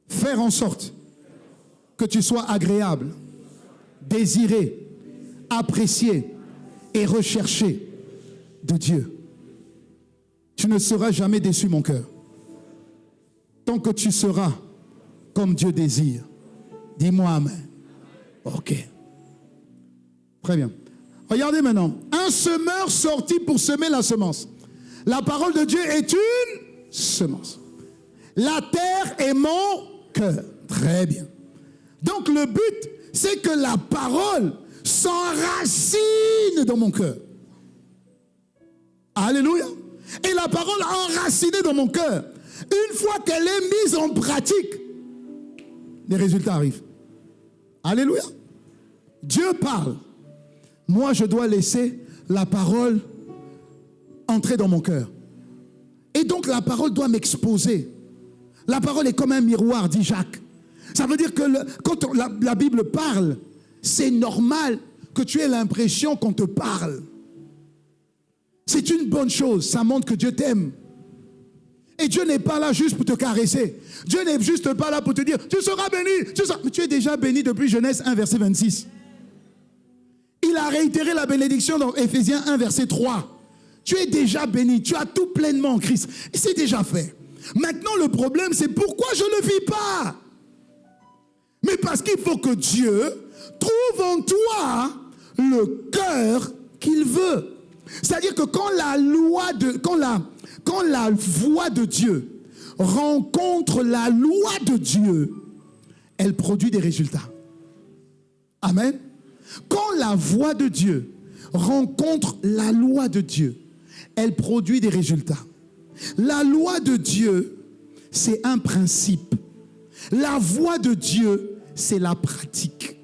Faire en sorte que tu sois agréable, désiré, apprécié et recherché de Dieu. Tu ne seras jamais déçu, mon cœur. Tant que tu seras comme Dieu désire. Dis-moi amen. Ok. Très bien. Regardez maintenant. Un semeur sorti pour semer la semence. La parole de Dieu est une semence. La terre est mon cœur. Très bien. Donc le but, c'est que la parole s'enracine dans mon cœur. Alléluia. Et la parole enracinée dans mon cœur, une fois qu'elle est mise en pratique, les résultats arrivent. Alléluia. Dieu parle. Moi, je dois laisser la parole entrer dans mon cœur. Et donc, la parole doit m'exposer. La parole est comme un miroir, dit Jacques. Ça veut dire que quand la Bible parle, c'est normal que tu aies l'impression qu'on te parle. C'est une bonne chose. Ça montre que Dieu t'aime. Et Dieu n'est pas là juste pour te caresser. Dieu n'est juste pas là pour te dire, tu seras béni. Mais tu es déjà béni depuis Genèse 1, verset 26. Il a réitéré la bénédiction dans Éphésiens 1, verset 3. Tu es déjà béni. Tu as tout pleinement en Christ. Et c'est déjà fait. Maintenant, le problème, c'est pourquoi je ne vis pas. Mais parce qu'il faut que Dieu trouve en toi le cœur qu'il veut. C'est-à-dire que quand la voix de Dieu rencontre la loi de Dieu, elle produit des résultats. Amen. Quand la voix de Dieu rencontre la loi de Dieu, elle produit des résultats. La loi de Dieu, c'est un principe. La voix de Dieu, c'est la pratique.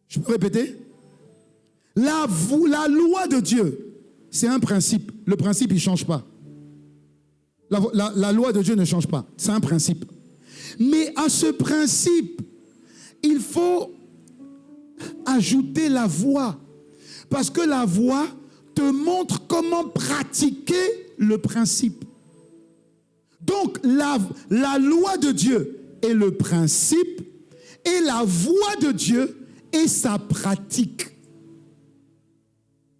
Je peux répéter? La loi de Dieu, c'est un principe. Le principe, il ne change pas. La loi de Dieu ne change pas. C'est un principe. Mais à ce principe, il faut ajouter la voix. Parce que la voix te montre comment pratiquer le principe. Donc, la loi de Dieu est le principe et la voix de Dieu est sa pratique.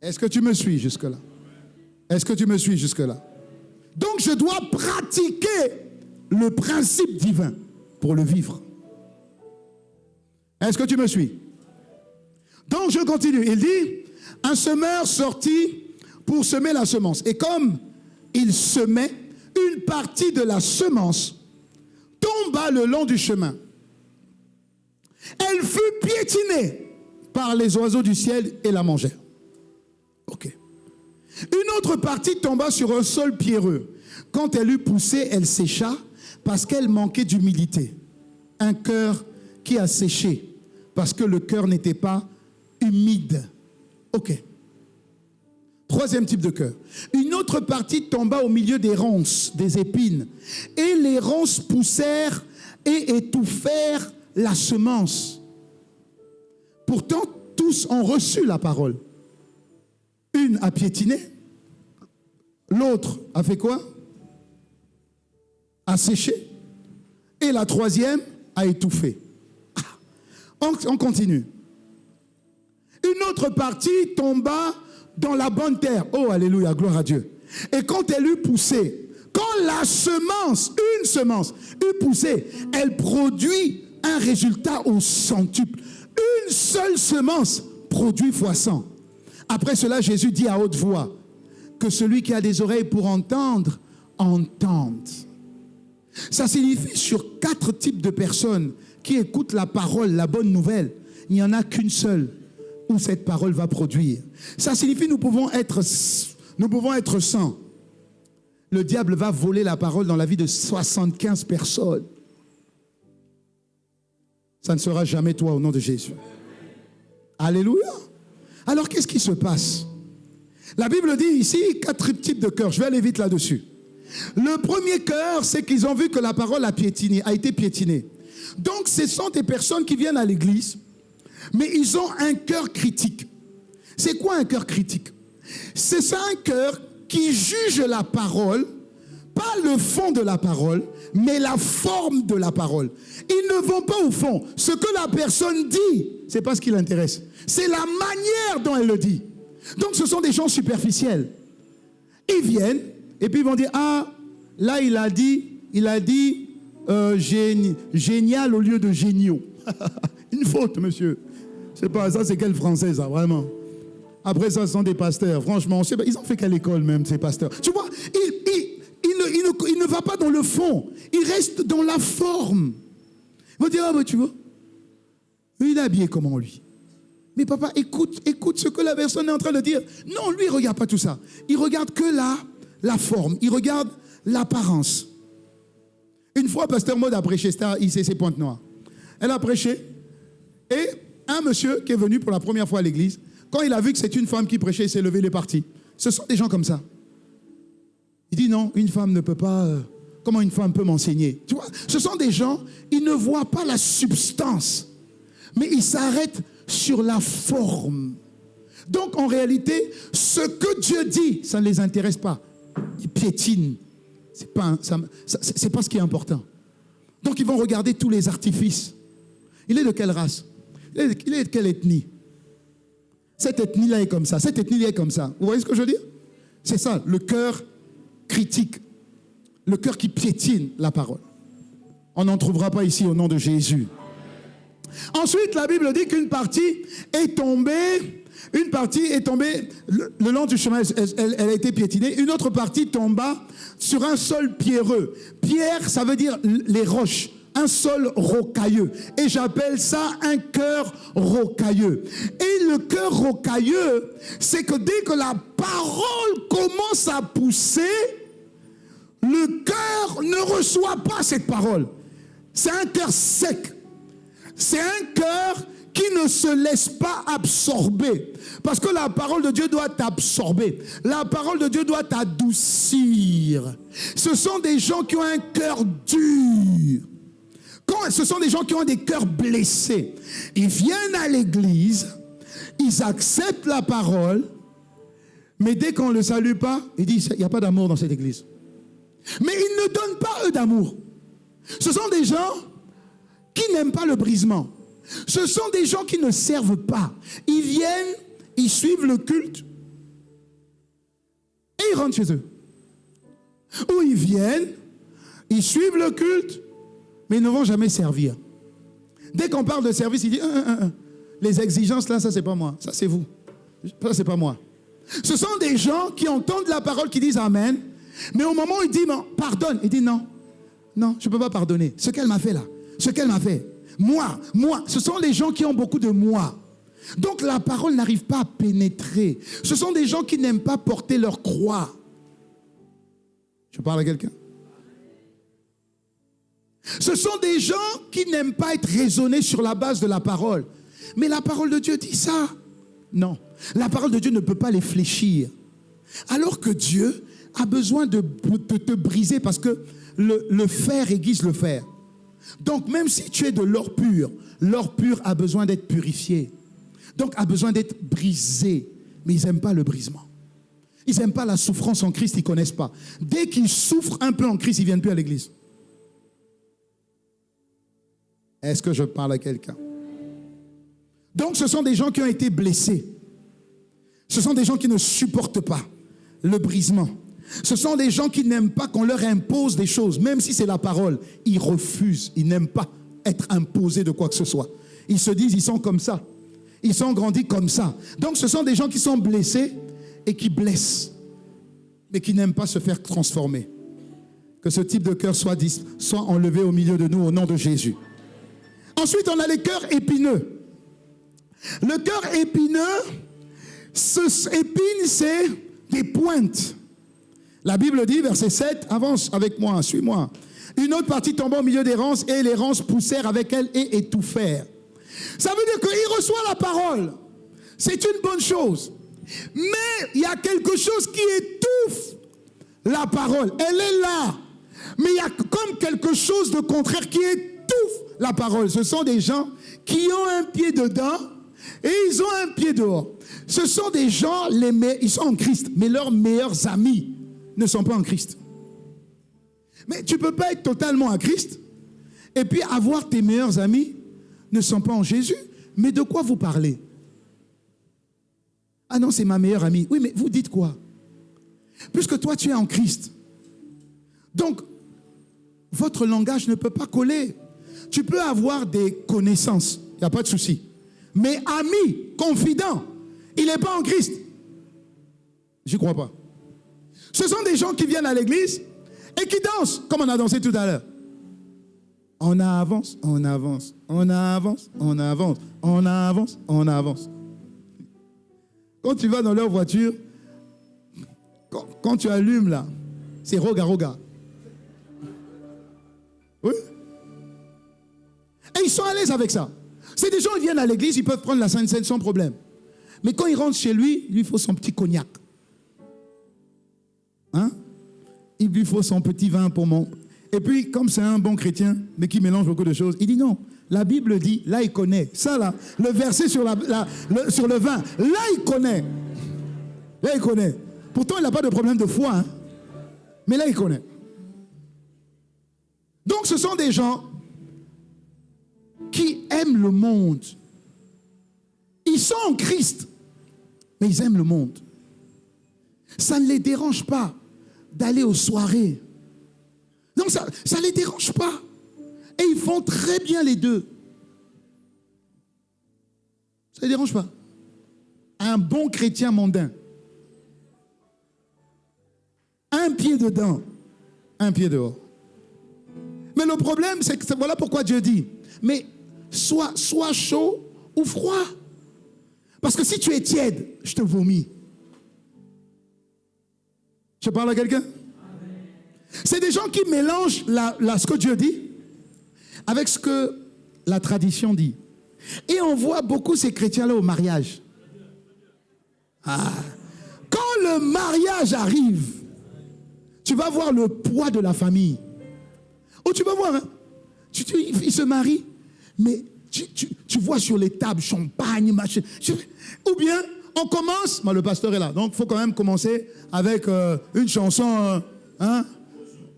Est-ce que tu me suis jusque-là? Est-ce que tu me suis jusque-là? Donc, je dois pratiquer le principe divin pour le vivre. Est-ce que tu me suis? Donc, je continue. Il dit, un semeur sortit pour semer la semence. Et comme il semait, une partie de la semence tomba le long du chemin. Elle fut piétinée par les oiseaux du ciel et la mangèrent. Ok. Une autre partie tomba sur un sol pierreux. Quand elle eut poussé, elle sécha parce qu'elle manquait d'humilité. Un cœur qui a séché parce que le cœur n'était pas humide. Ok. Troisième type de cœur. Une autre partie tomba au milieu des ronces, des épines. Et les ronces poussèrent et étouffèrent la semence. Pourtant, tous ont reçu la parole. Une a piétiné. L'autre a fait quoi? A séché. Et la troisième a étouffé. On continue. Une autre partie tomba dans la bonne terre. Oh, alléluia, gloire à Dieu. Et quand elle eut poussé, quand la semence, une semence, eut poussé, elle produit un résultat au centuple. Une seule semence produit fois 100. Après cela, Jésus dit à haute voix que celui qui a des oreilles pour entendre, entende. Ça signifie sur 4 types de personnes qui écoutent la parole, la bonne nouvelle, il n'y en a qu'une seule où cette parole va produire. Ça signifie que nous pouvons être 100. Le diable va voler la parole dans la vie de 75 personnes. Ça ne sera jamais toi au nom de Jésus. Alléluia. Alors qu'est-ce qui se passe? La Bible dit ici 4 types de cœurs. Je vais aller vite là-dessus. Le premier cœur, c'est qu'ils ont vu que la parole a été piétinée. Donc, ce sont des personnes qui viennent à l'église, mais ils ont un cœur critique. C'est quoi un cœur critique? C'est un cœur qui juge la parole, pas le fond de la parole, mais la forme de la parole. Ils ne vont pas au fond. Ce que la personne dit, ce n'est pas ce qui l'intéresse. C'est la manière dont elle le dit. Donc ce sont des gens superficiels. Ils viennent et puis ils vont dire, ah, là il a dit génial au lieu de géniaux. Une faute, monsieur. C'est pas ça, c'est quel français ça, vraiment. Après ça, ce sont des pasteurs. Franchement, on sait pas, ils ont fait quelle école même, ces pasteurs. Tu vois, il ne va pas dans le fond. Il reste dans la forme. Il va dire, ah ben tu vois, il est habillé comment lui? Mais papa, écoute ce que la personne est en train de dire. Non, lui, il ne regarde pas tout ça. Il regarde que la forme. Il regarde l'apparence. Une fois, Pasteur Maud a prêché, c'est ses pointes noires. Elle a prêché. Et un monsieur qui est venu pour la première fois à l'église, quand il a vu que c'est une femme qui prêchait, il s'est levé, il est parti. Ce sont des gens comme ça. Il dit non, une femme ne peut pas... comment une femme peut m'enseigner? Tu vois, ce sont des gens, ils ne voient pas la substance, mais ils s'arrêtent sur la forme. Donc en réalité, ce que Dieu dit, ça ne les intéresse pas. Ils piétinent. C'est pas ce qui est important. Donc ils vont regarder tous les artifices. Il est de quelle race? Il est de quelle ethnie? Cette ethnie-là est comme ça. Cette ethnie-là est comme ça. Vous voyez ce que je veux dire? C'est ça, le cœur critique. Le cœur qui piétine la parole. On n'en trouvera pas ici au nom de Jésus. Ensuite, la Bible dit qu'une partie est tombée. Une partie est tombée le long du chemin, elle a été piétinée. Une autre partie tomba sur un sol pierreux. Pierre, ça veut dire les roches. Un sol rocailleux. Et j'appelle ça un cœur rocailleux. Et le cœur rocailleux, c'est que dès que la parole commence à pousser, le cœur ne reçoit pas cette parole. C'est un cœur sec. C'est un cœur qui ne se laisse pas absorber. Parce que la parole de Dieu doit t'absorber. La parole de Dieu doit t'adoucir. Ce sont des gens qui ont un cœur dur. Ce sont des gens qui ont des cœurs blessés. Ils viennent à l'église, ils acceptent la parole, mais dès qu'on ne le salue pas, ils disent, il n'y a pas d'amour dans cette église. Mais ils ne donnent pas eux d'amour. Ce sont des gens qui n'aiment pas le brisement. Ce sont des gens qui ne servent pas. Ils viennent, ils suivent le culte et ils rentrent chez eux. Ou ils viennent, ils suivent le culte, mais ils ne vont jamais servir. Dès qu'on parle de service, ils disent les exigences là, ça c'est pas moi, ça c'est vous, ça c'est pas moi. Ce sont des gens qui entendent la parole, qui disent amen, mais au moment où il dit pardonne, il dit non, je ne peux pas pardonner. Ce qu'elle m'a fait là, ce qu'elle m'a fait, moi, ce sont les gens qui ont beaucoup de moi. Donc la parole n'arrive pas à pénétrer. Ce sont des gens qui n'aiment pas porter leur croix. Je parle à quelqu'un? Ce sont des gens qui n'aiment pas être raisonnés sur la base de la parole. Mais la parole de Dieu dit ça. Non, la parole de Dieu ne peut pas les fléchir. Alors que Dieu a besoin de te briser parce que le fer aiguise le fer. Donc même si tu es de l'or pur a besoin d'être purifié. Donc a besoin d'être brisé. Mais ils n'aiment pas le brisement. Ils n'aiment pas la souffrance en Christ, ils ne connaissent pas. Dès qu'ils souffrent un peu en Christ, ils ne viennent plus à l'église. Est-ce que je parle à quelqu'un? Donc ce sont des gens qui ont été blessés. Ce sont des gens qui ne supportent pas le brisement. Ce sont des gens qui n'aiment pas qu'on leur impose des choses. Même si c'est la parole, ils refusent. Ils n'aiment pas être imposés de quoi que ce soit. Ils se disent, ils sont comme ça. Ils sont grandis comme ça. Donc ce sont des gens qui sont blessés et qui blessent. Mais qui n'aiment pas se faire transformer. Que ce type de cœur soit enlevé au milieu de nous au nom de Jésus. Ensuite, on a les cœurs épineux. Le cœur épineux, épine, c'est des pointes. La Bible dit, verset 7, avance avec moi, suis-moi. Une autre partie tomba au milieu des rances et les rances poussèrent avec elle et étouffèrent. Ça veut dire qu'il reçoit la parole. C'est une bonne chose. Mais il y a quelque chose qui étouffe la parole. Elle est là. Mais il y a comme quelque chose de contraire qui étouffe la parole. Ce sont des gens qui ont un pied dedans et ils ont un pied dehors. Ce sont des gens, ils sont en Christ, mais leurs meilleurs amis ne sont pas en Christ. Mais tu ne peux pas être totalement en Christ et puis avoir tes meilleurs amis ne sont pas en Jésus. Mais de quoi vous parlez? Ah non, c'est ma meilleure amie. Oui, mais vous dites quoi? Puisque toi, tu es en Christ. Donc, votre langage ne peut pas coller. Tu peux avoir des connaissances, il n'y a pas de souci. Mais ami, confident, il n'est pas en Christ. J'y crois pas. Ce sont des gens qui viennent à l'église et qui dansent, comme on a dansé tout à l'heure. On avance, on avance, on avance, on avance, on avance, on avance. Quand tu vas dans leur voiture, quand tu allumes là, c'est roga roga. Oui. Et ils sont à l'aise avec ça. C'est des gens qui viennent à l'église, ils peuvent prendre la Sainte Seine sans problème. Mais quand ils rentrent chez lui, il lui faut son petit cognac. Hein? Il lui faut son petit vin pour mon... Et puis, comme c'est un bon chrétien, mais qui mélange beaucoup de choses, il dit non. La Bible dit, là il connaît. Ça là, le verset sur, sur le vin, là il connaît. Là il connaît. Pourtant, il n'a pas de problème de foi. Hein? Mais là il connaît. Donc, ce sont des gens qui aiment le monde. Ils sont en Christ, mais ils aiment le monde. Ça ne les dérange pas d'aller aux soirées. Donc ça ne les dérange pas. Et ils font très bien les deux. Ça ne les dérange pas. Un bon chrétien mondain. Un pied dedans, un pied dehors. Mais le problème, c'est que voilà pourquoi Dieu dit, mais sois chaud ou froid. Parce que si tu es tiède, je te vomis. Je parle à quelqu'un? C'est des gens qui mélangent ce que Dieu dit avec ce que la tradition dit. Et on voit beaucoup ces chrétiens-là au mariage. Ah. Quand le mariage arrive, tu vas voir le poids de la famille. Oh, tu vas voir, hein? Ils se marient, mais tu vois sur les tables, champagne, machin. Ou bien, on commence, le pasteur est là, donc il faut quand même commencer avec une chanson,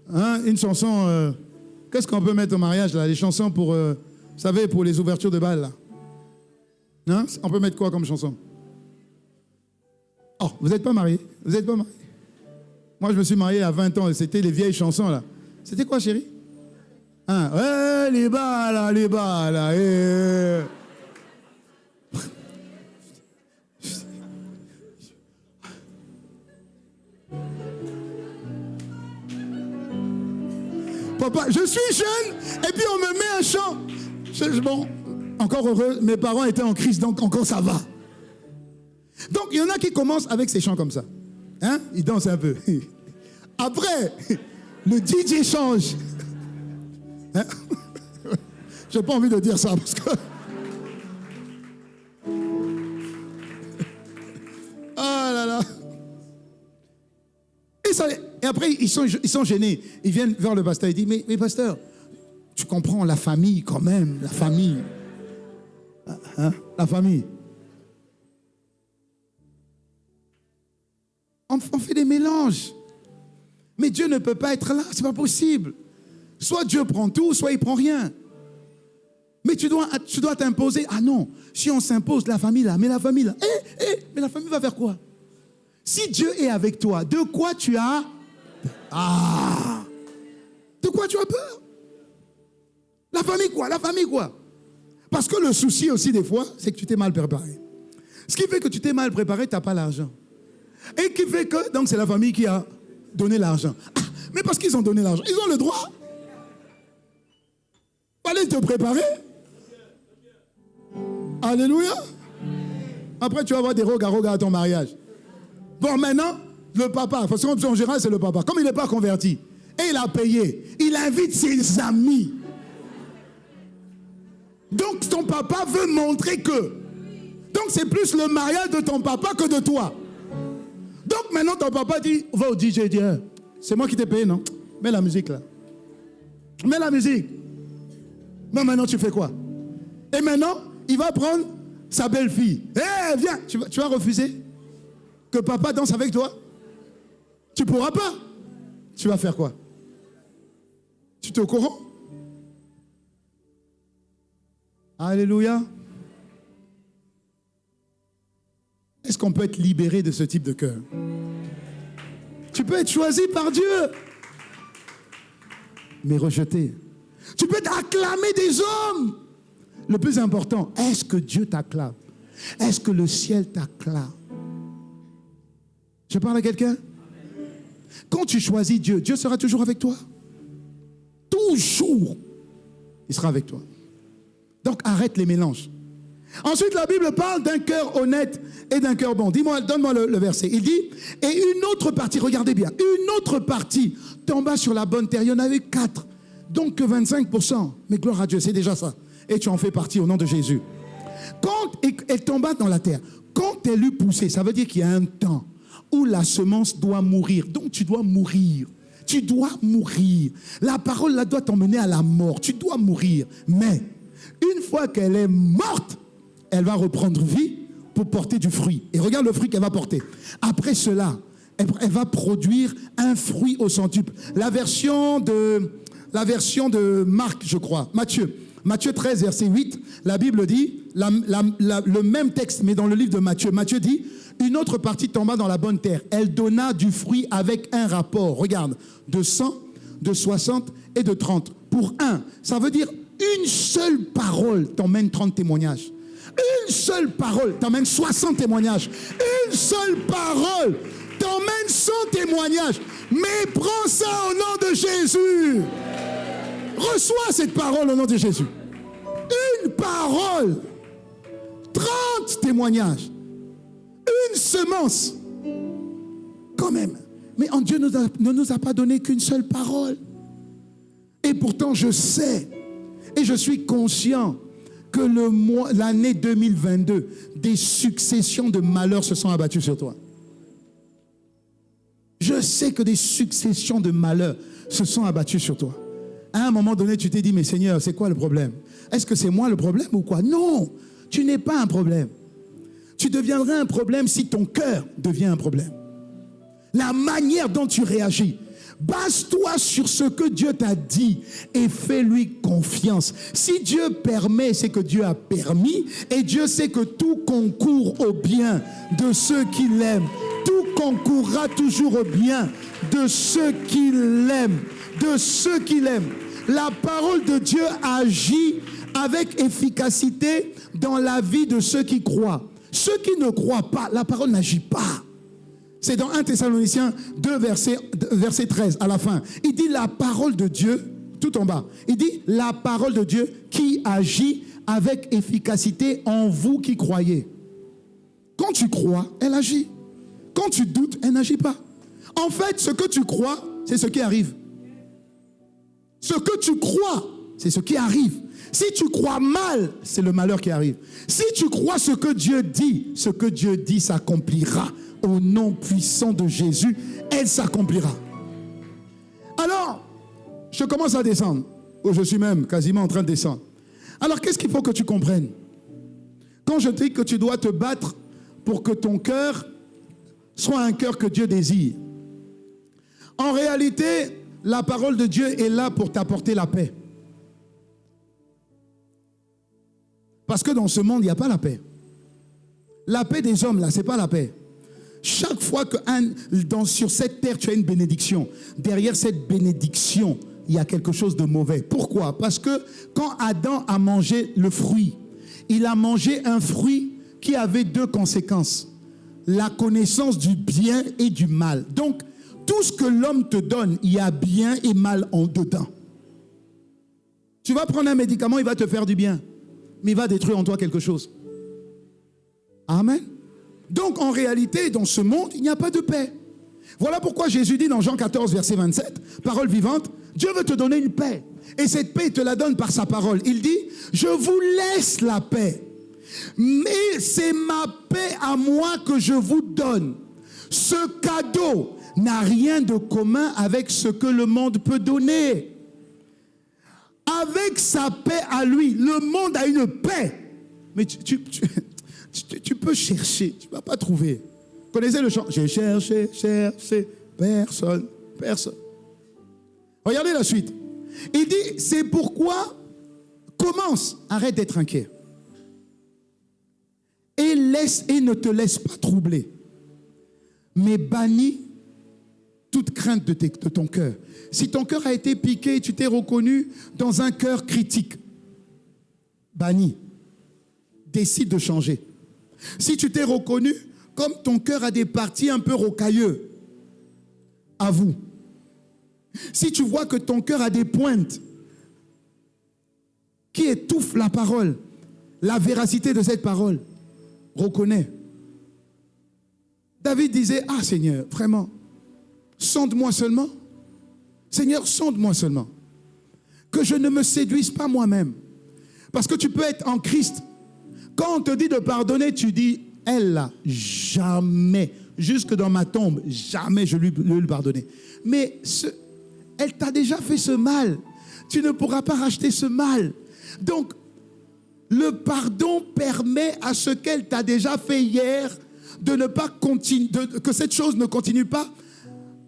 une chanson, qu'est-ce qu'on peut mettre au mariage, là, les chansons pour, vous savez, pour les ouvertures de bal, là. Hein? On peut mettre quoi comme chanson? Oh, vous n'êtes pas marié? Vous n'êtes pas marié? Moi, je me suis marié à 20 ans, et c'était les vieilles chansons, là. C'était quoi, chérie? Hein? Ouais, les bas, là, Papa, je suis jeune, et puis on me met un chant. Bon, encore heureux, mes parents étaient en Christ, donc encore ça va. Donc, il y en a qui commencent avec ces chants comme ça. Hein? Ils dansent un peu. Après, le DJ change. Hein? J'ai pas envie de dire ça parce que... Ah là là. Et après, ils sont gênés. Ils viennent vers le pasteur. Ils disent, mais pasteur, tu comprends la famille quand même, la famille. Hein? La famille. On fait des mélanges. Mais Dieu ne peut pas être là, c'est pas possible. Soit Dieu prend tout, soit il prend rien. Mais tu dois t'imposer. Ah non, si on s'impose la famille là, mais la famille là, mais la famille va faire quoi? Si Dieu est avec toi, de quoi tu as? De quoi tu as peur? La famille quoi? La famille quoi? Parce que le souci aussi des fois, c'est que tu t'es mal préparé. Ce qui fait que tu t'es mal préparé, tu n'as pas l'argent. Et qui fait que, donc c'est la famille qui a donné l'argent. Mais parce qu'ils ont donné l'argent, ils ont le droit. Fallait te préparer. Alléluia. Après, tu vas avoir des roga à ton mariage. Bon, maintenant, le papa, parce qu'en général, c'est le papa. Comme il n'est pas converti, et il a payé, il invite ses amis. Donc, ton papa veut montrer que. Donc, c'est plus le mariage de ton papa que de toi. Donc, maintenant, ton papa dit, va au DJ, dit, c'est moi qui t'ai payé, non? Mets la musique, là. Mets la musique. Mais maintenant, tu fais quoi? Et maintenant, il va prendre sa belle-fille. Eh, viens, tu vas refuser que papa danse avec toi? Tu ne pourras pas. Tu vas faire quoi? Tu es au courant? Alléluia. Est-ce qu'on peut être libéré de ce type de cœur? Tu peux être choisi par Dieu, mais rejeté. Tu peux être acclamé des hommes. Le plus important, est-ce que Dieu t'acclame? Est-ce que le ciel t'acclame? Je parle à quelqu'un? Quand tu choisis Dieu, Dieu sera toujours avec toi. Toujours. Il sera avec toi. Donc arrête les mélanges. Ensuite, la Bible parle d'un cœur honnête et d'un cœur bon. Dis-moi, donne-moi le verset. Il dit, et une autre partie, regardez bien, une autre partie tomba sur la bonne terre. Il y en avait 4, donc que 25%. Mais gloire à Dieu, c'est déjà ça. Et tu en fais partie au nom de Jésus. Quand elle tomba dans la terre, quand elle eut poussé, ça veut dire qu'il y a un temps où la semence doit mourir. Donc tu dois mourir. Tu dois mourir. La parole là doit t'emmener à la mort. Tu dois mourir. Mais une fois qu'elle est morte, elle va reprendre vie pour porter du fruit. Et regarde le fruit qu'elle va porter. Après cela, elle va produire un fruit au centuple. La version de Marc, je crois, Matthieu 13, verset 8, la Bible dit, le même texte, mais dans le livre de Matthieu. Matthieu dit, une autre partie tomba dans la bonne terre. Elle donna du fruit avec un rapport. Regarde, de 100, de 60 et de 30. Pour un, ça veut dire une seule parole t'emmène 30 témoignages. Une seule parole t'emmène 60 témoignages. Une seule parole t'emmène 100 témoignages. Mais prends ça au nom de Jésus. Reçois cette parole au nom de Jésus. Une parole, 30 témoignages. Une semence. Quand même. Mais Dieu ne nous a pas donné qu'une seule parole. Et pourtant, je sais et je suis conscient que l'année 2022, des successions de malheurs se sont abattues sur toi. Je sais que des successions de malheurs se sont abattues sur toi. À un moment donné, tu t'es dit, mais Seigneur, c'est quoi le problème? Est-ce que c'est moi le problème ou quoi? Non, tu n'es pas un problème. Tu deviendras un problème si ton cœur devient un problème. La manière dont tu réagis. Base-toi sur ce que Dieu t'a dit et fais-lui confiance. Si Dieu permet, c'est que Dieu a permis et Dieu sait que tout concourt au bien de ceux qui l'aiment. Tout concourra toujours au bien de ceux qui l'aiment. De ceux qui l'aiment. La parole de Dieu agit avec efficacité dans la vie de ceux qui croient. Ceux qui ne croient pas, la parole n'agit pas. C'est dans 1 Thessaloniciens 2, verset 13, à la fin. Il dit la parole de Dieu, tout en bas. Il dit la parole de Dieu qui agit avec efficacité en vous qui croyez. Quand tu crois, elle agit. Quand tu doutes, elle n'agit pas. En fait, ce que tu crois, c'est ce qui arrive. Ce que tu crois, c'est ce qui arrive. Si tu crois mal, c'est le malheur qui arrive. Si tu crois ce que Dieu dit s'accomplira. Au nom puissant de Jésus, elle s'accomplira. Alors, je commence à descendre. Ou je suis même quasiment en train de descendre. Alors, qu'est-ce qu'il faut que tu comprennes? Quand je dis que tu dois te battre pour que ton cœur soit un cœur que Dieu désire. En réalité, la parole de Dieu est là pour t'apporter la paix. Parce que dans ce monde, il n'y a pas la paix. La paix des hommes, là, ce n'est pas la paix. Chaque fois que sur cette terre, tu as une bénédiction, derrière cette bénédiction, il y a quelque chose de mauvais. Pourquoi? Parce que quand Adam a mangé le fruit, il a mangé un fruit qui avait 2 conséquences. La connaissance du bien et du mal. Donc, tout ce que l'homme te donne, il y a bien et mal en dedans. Tu vas prendre un médicament, il va te faire du bien, mais il va détruire en toi quelque chose. Amen. Donc, en réalité, dans ce monde, il n'y a pas de paix. Voilà pourquoi Jésus dit dans Jean 14, verset 27, parole vivante, Dieu veut te donner une paix. Et cette paix, il te la donne par sa parole. Il dit, je vous laisse la paix. Mais c'est ma paix à moi que je vous donne. Ce cadeau n'a rien de commun avec ce que le monde peut donner. avec sa paix à lui, le monde a une paix. Mais tu peux chercher, tu ne vas pas trouver. Connaissez le chant? J'ai cherché, personne. Regardez la suite. Il dit, c'est pourquoi commence, arrête d'être inquiet. Et ne te laisse pas troubler. Mais bannis toute crainte de ton cœur. Si ton cœur a été piqué, tu t'es reconnu dans un cœur critique, bannis. Décide de changer. Si tu t'es reconnu comme ton cœur a des parties un peu rocailleux, avoue. Si tu vois que ton cœur a des pointes qui étouffent la parole, la véracité de cette parole, reconnais. David disait, ah Seigneur, vraiment, sonde-moi seulement. Seigneur, sonde-moi seulement. Que je ne me séduise pas moi-même. Parce que tu peux être en Christ. Quand on te dit de pardonner, tu dis, elle là, jamais, jusque dans ma tombe, jamais je lui pardonner. Mais elle t'a déjà fait ce mal. Tu ne pourras pas racheter ce mal. Donc, le pardon permet à ce qu'elle t'a déjà fait hier de ne pas continuer, que cette chose ne continue pas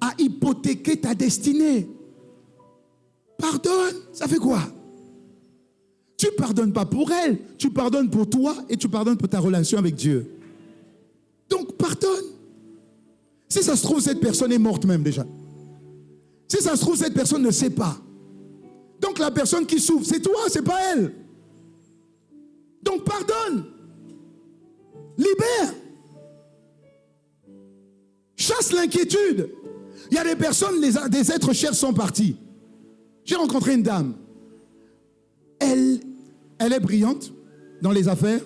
à hypothéquer ta destinée. Pardonne, ça fait quoi? Tu ne pardonnes pas pour elle, tu pardonnes pour toi et tu pardonnes pour ta relation avec Dieu. Donc, pardonne. Si ça se trouve, cette personne est morte même déjà. Si ça se trouve, cette personne ne sait pas. Donc, la personne qui souffre, c'est toi, c'est pas elle. Donc, pardonne. Libère. Chasse l'inquiétude. Il y a des personnes, des êtres chers sont partis. J'ai rencontré une dame. Elle est brillante dans les affaires,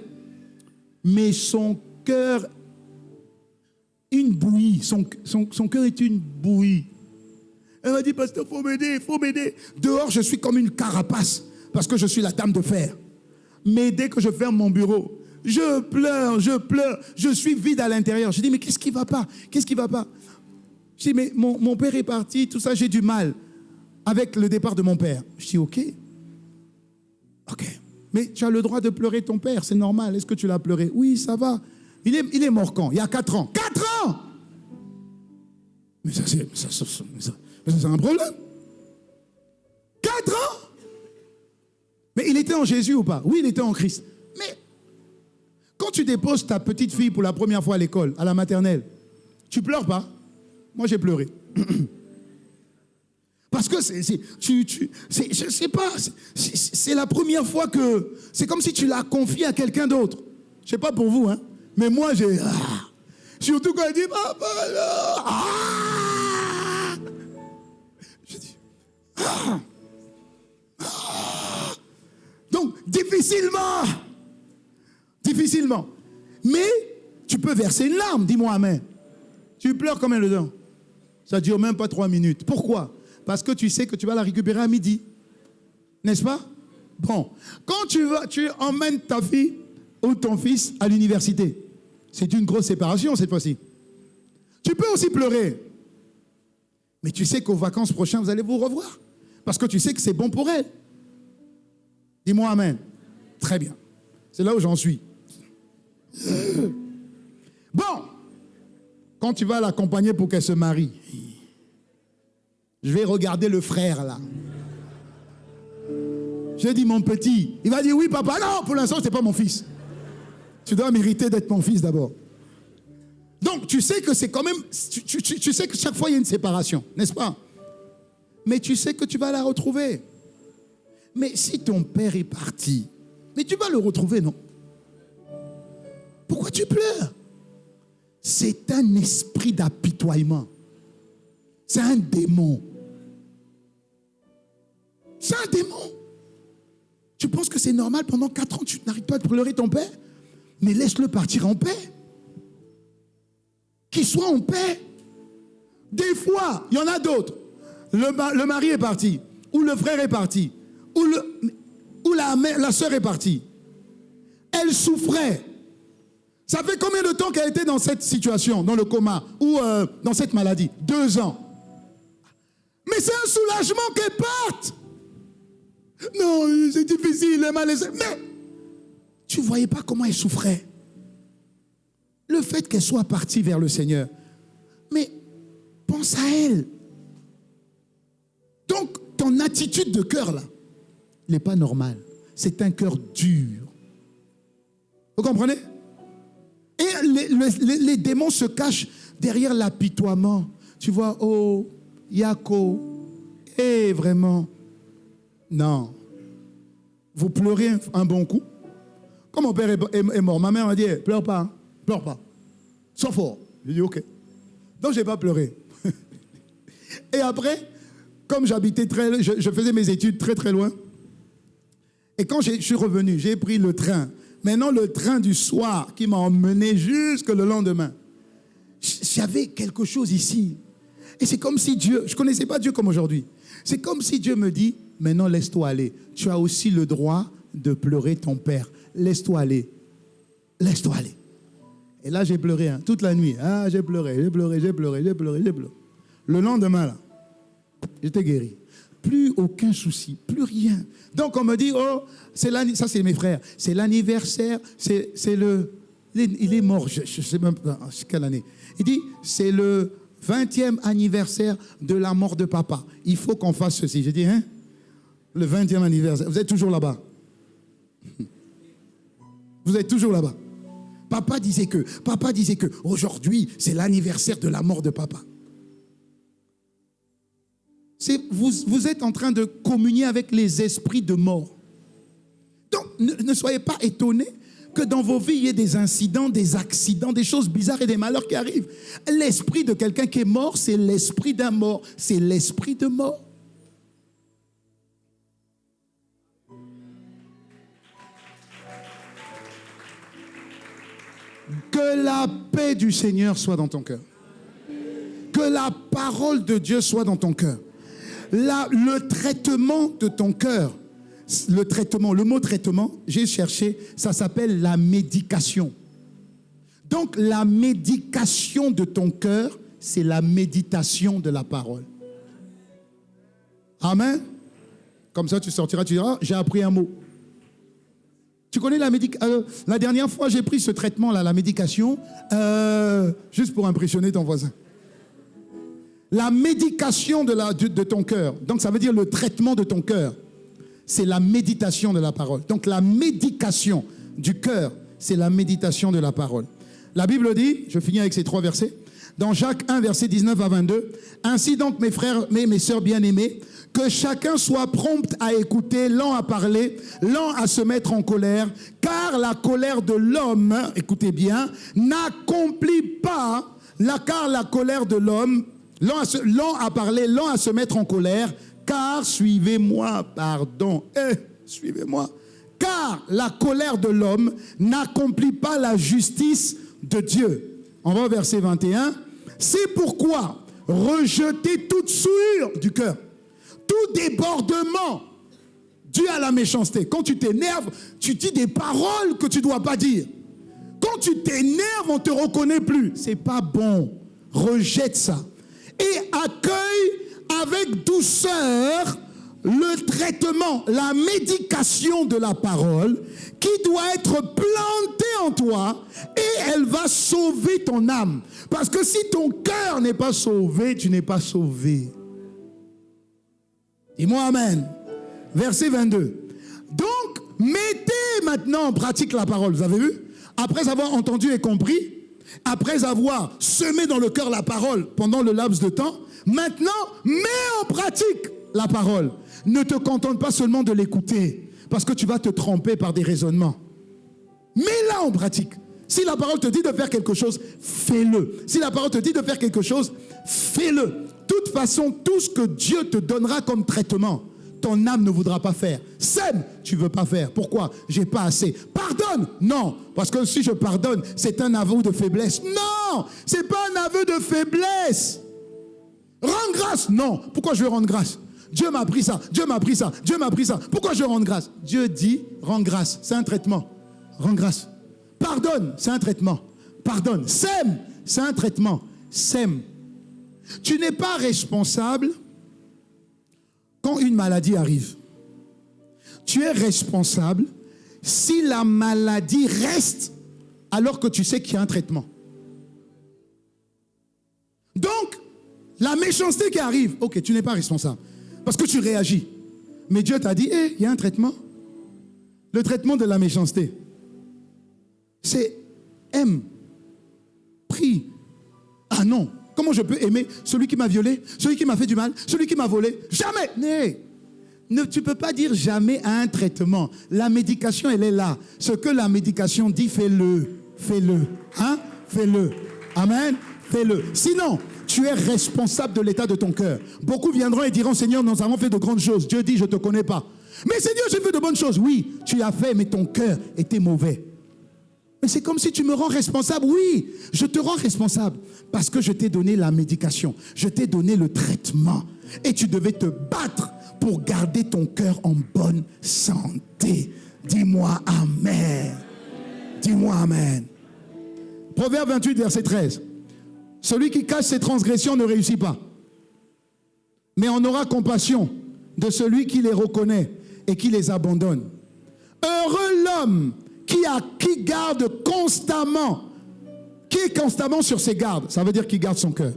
mais son cœur, une bouillie. Son cœur est une bouillie. Elle m'a dit, pasteur, il faut m'aider. Dehors, je suis comme une carapace, parce que je suis la dame de fer. Mais dès que je ferme mon bureau, je pleure, je suis vide à l'intérieur. Je dis, mais qu'est-ce qui ne va pas? Je dis, mais mon père est parti, tout ça, j'ai du mal avec le départ de mon père. Je dis, ok. Mais tu as le droit de pleurer ton père, c'est normal. Est-ce que tu l'as pleuré? Oui, ça va. Il est mort quand? Il y a 4 ans. 4 ans! Mais ça, c'est un problème. 4 ans? Mais il était en Jésus ou pas? Oui, il était en Christ. Mais quand tu déposes ta petite fille pour la première fois à l'école, à la maternelle, tu pleures pas? Moi, j'ai pleuré. Parce que je sais pas, c'est la première fois que, c'est comme si tu l'as confié à quelqu'un d'autre. Je sais pas pour vous, hein, mais moi j'ai, surtout quand elle dit, papa, je dis, donc difficilement, mais tu peux verser une larme, dis-moi amen. Tu pleures combien de temps? Ça dure même pas 3 minutes. Pourquoi? Parce que tu sais que tu vas la récupérer à midi. N'est-ce pas? Bon. Quand tu emmènes ta fille ou ton fils à l'université, c'est une grosse séparation cette fois-ci. Tu peux aussi pleurer. Mais tu sais qu'aux vacances prochaines, vous allez vous revoir. Parce que tu sais que c'est bon pour elle. Dis-moi amen. Très bien. C'est là où j'en suis. Bon. Quand tu vas l'accompagner pour qu'elle se marie, je vais regarder le frère là. Je dis mon petit, il va dire oui papa, non pour l'instant c'est pas mon fils. Tu dois mériter d'être mon fils d'abord. Donc tu sais que c'est quand même, tu sais que chaque fois il y a une séparation, n'est-ce pas? Mais tu sais que tu vas la retrouver. Mais si ton père est parti, mais tu vas le retrouver, non? Pourquoi tu pleures? C'est un esprit d'apitoiement. C'est un démon. C'est un démon. Tu penses que c'est normal pendant 4 ans, tu n'arrives pas à pleurer ton père? Mais laisse-le partir en paix. Qu'il soit en paix. Des fois, il y en a d'autres. Le mari est parti, ou le frère est parti, ou la sœur est partie. Elle souffrait. Ça fait combien de temps qu'elle était dans cette situation, dans le coma, ou dans cette maladie? 2 ans. Mais c'est un soulagement qu'elle parte. Non, c'est difficile, elle m'a laissé. Mais tu ne voyais pas comment elle souffrait. Le fait qu'elle soit partie vers le Seigneur. Mais pense à elle. Donc, ton attitude de cœur, là, n'est pas normale. C'est un cœur dur. Vous comprenez? Et les démons se cachent derrière l'apitoiement. Tu vois, oh, Yako, vraiment. Non. Vous pleurez un bon coup. Quand mon père est mort, ma mère m'a dit, pleure pas, hein, pleure pas. Sois fort. J'ai dit, ok. Donc, je n'ai pas pleuré. Et après, comme j'habitais je faisais mes études très très loin. Et quand je suis revenu, j'ai pris le train. Maintenant, le train du soir qui m'a emmené jusque le lendemain. J'avais quelque chose ici. Et c'est comme si Dieu, je ne connaissais pas Dieu comme aujourd'hui. C'est comme si Dieu me dit, maintenant laisse-toi aller. Tu as aussi le droit de pleurer ton père. Laisse-toi aller. Laisse-toi aller. Et là, j'ai pleuré hein, toute la nuit. Ah, j'ai pleuré. Le lendemain, là, j'étais guéri. Plus aucun souci, plus rien. Donc on me dit, oh, ça c'est mes frères, c'est l'anniversaire, il est mort, je ne sais même pas quelle année. Il dit, c'est le 20e anniversaire de la mort de papa. Il faut qu'on fasse ceci. J'ai dit, hein, le 20e anniversaire, vous êtes toujours là-bas. Vous êtes toujours là-bas. Papa disait que aujourd'hui, c'est l'anniversaire de la mort de papa. Vous êtes en train de communier avec les esprits de mort. Donc, ne soyez pas étonnés que dans vos vies, il y ait des incidents, des accidents, des choses bizarres et des malheurs qui arrivent. L'esprit de quelqu'un qui est mort, c'est l'esprit d'un mort. C'est l'esprit de mort. Que la paix du Seigneur soit dans ton cœur. Que la parole de Dieu soit dans ton cœur. Le traitement de ton cœur, le mot traitement, j'ai cherché, ça s'appelle la médication. Donc la médication de ton cœur, c'est la méditation de la parole. Amen. Comme ça tu sortiras, tu diras, j'ai appris un mot. Tu connais la médication? La dernière fois, j'ai pris ce traitement-là, la médication, juste pour impressionner ton voisin. La médication de ton cœur, donc ça veut dire le traitement de ton cœur, c'est la méditation de la parole. Donc la médication du cœur, c'est la méditation de la parole. La Bible dit, je finis avec ces 3 versets, dans Jacques 1, verset 19 à 22, « Ainsi donc, mes frères, mes sœurs bien-aimés, que chacun soit prompt à écouter, lent à parler, lent à se mettre en colère, car la colère de l'homme, écoutez bien, n'accomplit pas, car la colère de l'homme, lent à parler, lent à se mettre en colère, car, suivez-moi, suivez-moi, car la colère de l'homme n'accomplit pas la justice de Dieu. On va au verset 21. C'est pourquoi rejetez toute souillure du cœur, tout débordement dû à la méchanceté. Quand tu t'énerves, tu dis des paroles que tu ne dois pas dire. Quand tu t'énerves, on ne te reconnaît plus. C'est pas bon. Rejette ça. Et accueille avec douceur le traitement, la médication de la parole qui doit être plantée en toi et elle va sauver ton âme. Parce que si ton cœur n'est pas sauvé, tu n'es pas sauvé. Dis-moi amen. Verset 22. Donc, mettez maintenant en pratique la parole. Vous avez vu? Après avoir entendu et compris, après avoir semé dans le cœur la parole pendant le laps de temps, maintenant, mets en pratique la parole. Ne te contente pas seulement de l'écouter, parce que tu vas te tromper par des raisonnements. Mets-la en pratique. Si la parole te dit de faire quelque chose, fais-le. Si la parole te dit de faire quelque chose, fais-le. De toute façon, tout ce que Dieu te donnera comme traitement, ton âme ne voudra pas faire. Sème, tu ne veux pas faire. Pourquoi? J'ai pas assez. Pardonne. Non, parce que si je pardonne, c'est un aveu de faiblesse. Non, c'est pas un aveu de faiblesse. Rends grâce. Non, pourquoi je vais rendre grâce? Dieu m'a pris ça, Dieu m'a pris ça, Dieu m'a pris ça. Pourquoi je rends grâce? Dieu dit, rends grâce, c'est un traitement. Rends grâce. Pardonne, c'est un traitement. Pardonne. Sème, c'est un traitement. Sème. Tu n'es pas responsable quand une maladie arrive. tu es responsable si la maladie reste alors que tu sais qu'il y a un traitement. Donc, la méchanceté qui arrive, ok, tu n'es pas responsable parce que tu réagis. Mais Dieu t'a dit, il y a un traitement. Le traitement de la méchanceté, c'est aime, prie. Ah non, comment je peux aimer celui qui m'a violé, celui qui m'a fait du mal, celui qui m'a volé? Jamais. Tu ne peux pas dire jamais à un traitement. La médication, elle est là. Ce que la médication dit, fais-le. Fais-le. Hein? Fais-le. Amen. Fais-le. Sinon, tu es responsable de l'état de ton cœur. Beaucoup viendront et diront, Seigneur, nous avons fait de grandes choses. Dieu dit, je ne te connais pas. Mais Seigneur, j'ai fait de bonnes choses. Oui, tu as fait, mais ton cœur était mauvais. Mais c'est comme si tu me rends responsable. Oui, je te rends responsable parce que je t'ai donné la médication. Je t'ai donné le traitement. Et tu devais te battre pour garder ton cœur en bonne santé. Dis-moi Amen. Dis-moi Amen. Proverbe 28, verset 13. Celui qui cache ses transgressions ne réussit pas. Mais on aura compassion de celui qui les reconnaît et qui les abandonne. Heureux l'homme qui garde constamment, qui est constamment sur ses gardes. Ça veut dire qu'il garde son cœur.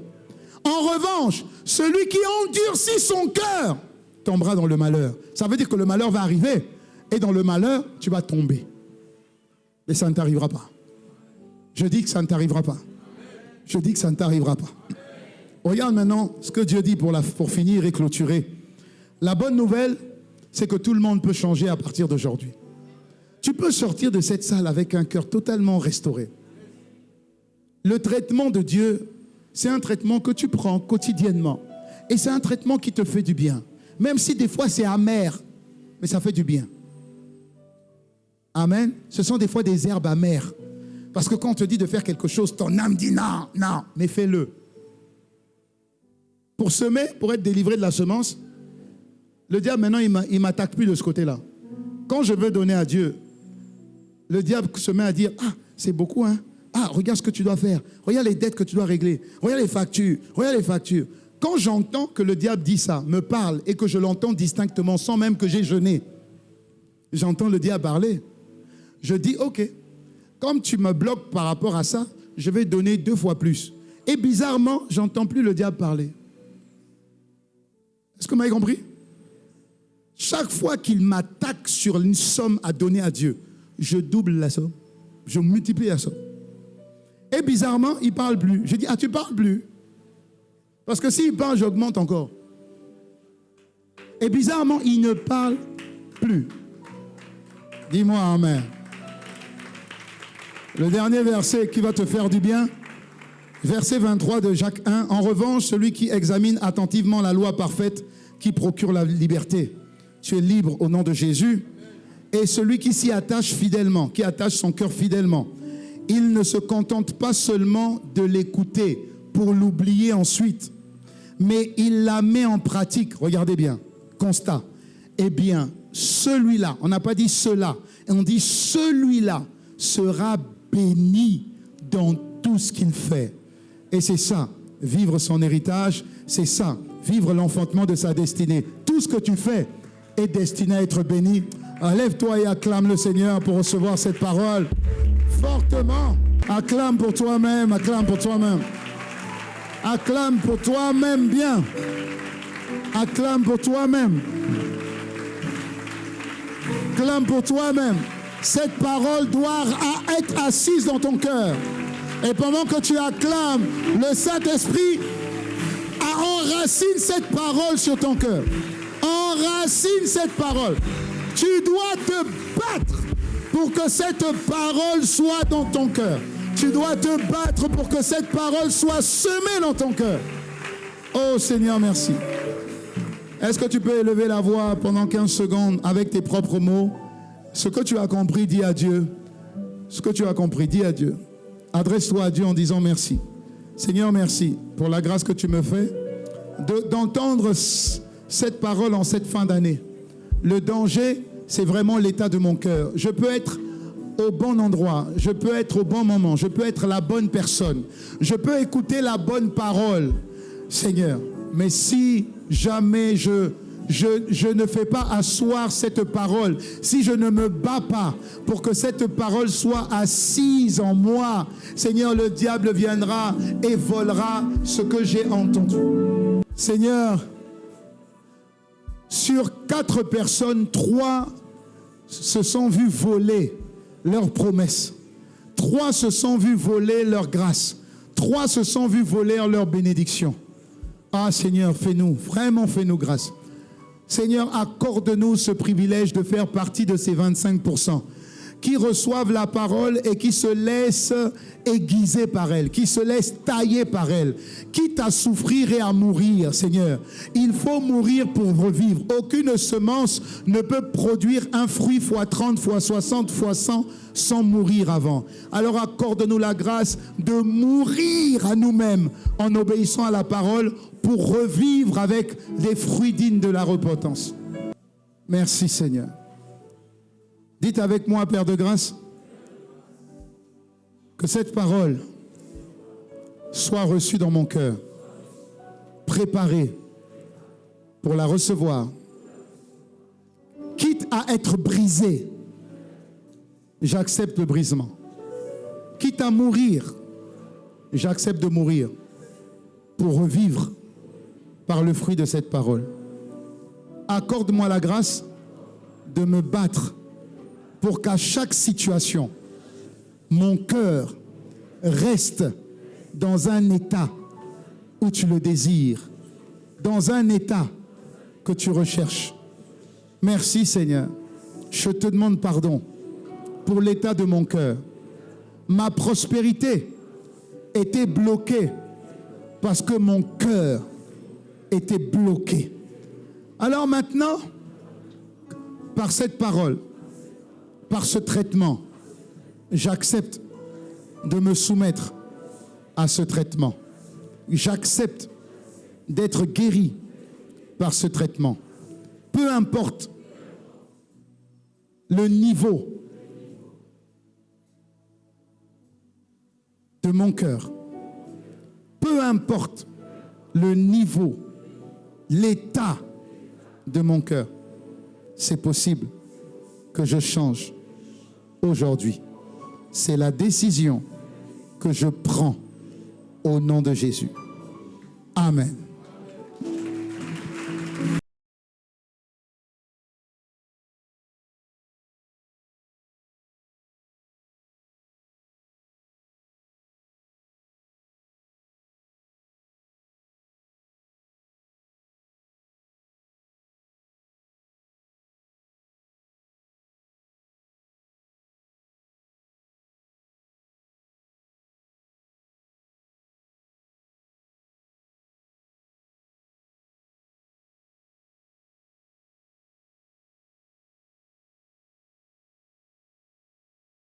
En revanche, celui qui endurcit son cœur tombera dans le malheur. Ça veut dire que le malheur va arriver. Et dans le malheur, tu vas tomber. Mais ça ne t'arrivera pas. Je dis que ça ne t'arrivera pas. Je dis que ça ne t'arrivera pas. Regarde maintenant ce que Dieu dit pour finir et clôturer. La bonne nouvelle, c'est que tout le monde peut changer à partir d'aujourd'hui. Tu peux sortir de cette salle avec un cœur totalement restauré. Le traitement de Dieu, c'est un traitement que tu prends quotidiennement. Et c'est un traitement qui te fait du bien. Même si des fois c'est amer, mais ça fait du bien. Amen. Ce sont des fois des herbes amères. Parce que quand on te dit de faire quelque chose, ton âme dit non, mais fais-le. Pour semer, pour être délivré de la semence, le diable maintenant, il ne m'attaque plus de ce côté-là. Quand je veux donner à Dieu, le diable se met à dire, c'est beaucoup, hein. Regarde ce que tu dois faire. Regarde les dettes que tu dois régler. Regarde les factures. Quand j'entends que le diable dit ça, me parle, et que je l'entends distinctement, sans même que j'ai jeûné, j'entends le diable parler. Je dis, ok, comme tu me bloques par rapport à ça, je vais donner 2 fois plus. Et bizarrement, j'entends plus le diable parler. Est-ce que vous m'avez compris? Chaque fois qu'il m'attaque sur une somme à donner à Dieu, je double la somme, je multiplie la somme. Et bizarrement, il ne parle plus. Je dis, tu ne parles plus? Parce que s'il parle, j'augmente encore. Et bizarrement, il ne parle plus. Dis-moi Amen. Le dernier verset qui va te faire du bien, verset 23 de Jacques 1. En revanche, celui qui examine attentivement la loi parfaite qui procure la liberté. Tu es libre au nom de Jésus. Et celui qui s'y attache fidèlement, qui attache son cœur fidèlement, il ne se contente pas seulement de l'écouter pour l'oublier ensuite, mais il la met en pratique. Regardez bien, constat. Eh bien, celui-là, on n'a pas dit cela, on dit celui-là sera béni dans tout ce qu'il fait. Et c'est ça, vivre son héritage, c'est ça, vivre l'enfantement de sa destinée. Tout ce que tu fais est destiné à être béni. Lève-toi et acclame le Seigneur pour recevoir cette parole fortement. Acclame pour toi-même, acclame pour toi-même. Acclame pour toi-même bien. Acclame pour toi-même. Acclame pour toi-même. Cette parole doit être assise dans ton cœur. Et pendant que tu acclames, le Saint-Esprit enracine cette parole sur ton cœur. Enracine cette parole. Tu dois te battre pour que cette parole soit dans ton cœur. Tu dois te battre pour que cette parole soit semée dans ton cœur. Oh Seigneur, merci. Est-ce que tu peux élever la voix pendant 15 secondes avec tes propres mots? Ce que tu as compris, dis à Dieu. Ce que tu as compris, dis à Dieu. Adresse-toi à Dieu en disant merci. Seigneur, merci pour la grâce que tu me fais d'entendre cette parole en cette fin d'année. Le danger, c'est vraiment l'état de mon cœur. Je peux être au bon endroit, je peux être au bon moment, je peux être la bonne personne, je peux écouter la bonne parole, Seigneur. Mais si jamais je je ne fais pas asseoir cette parole, si je ne me bats pas pour que cette parole soit assise en moi, Seigneur, le diable viendra et volera ce que j'ai entendu. Seigneur, sur 4 personnes, 3 se sont vus voler leurs promesses. 3 se sont vus voler leur grâce. 3 se sont vus voler leur bénédiction. Ah Seigneur, fais-nous, vraiment fais-nous grâce. Seigneur, accorde-nous ce privilège de faire partie de ces 25% qui reçoivent la parole et qui se laissent aiguiser par elle, qui se laissent tailler par elle, quitte à souffrir et à mourir, Seigneur. Il faut mourir pour revivre. Aucune semence ne peut produire un fruit fois 30, fois 60, fois 100 sans mourir avant. Alors accorde-nous la grâce de mourir à nous-mêmes en obéissant à la parole pour revivre avec des fruits dignes de la repentance. Merci Seigneur. Dites avec moi, Père de grâce, que cette parole soit reçue dans mon cœur, préparée pour la recevoir, quitte à être brisée, j'accepte le brisement. Quitte à mourir, j'accepte de mourir pour revivre par le fruit de cette parole. Accorde-moi la grâce de me battre pour qu'à chaque situation, mon cœur reste dans un état où tu le désires, dans un état que tu recherches. Merci Seigneur. Je te demande pardon pour l'état de mon cœur. Ma prospérité était bloquée parce que mon cœur était bloqué. Alors maintenant, par cette parole, par ce traitement, j'accepte de me soumettre à ce traitement. J'accepte d'être guéri par ce traitement. Peu importe le niveau de mon cœur, peu importe le niveau, l'état de mon cœur, c'est possible que je change aujourd'hui. C'est la décision que je prends au nom de Jésus. Amen.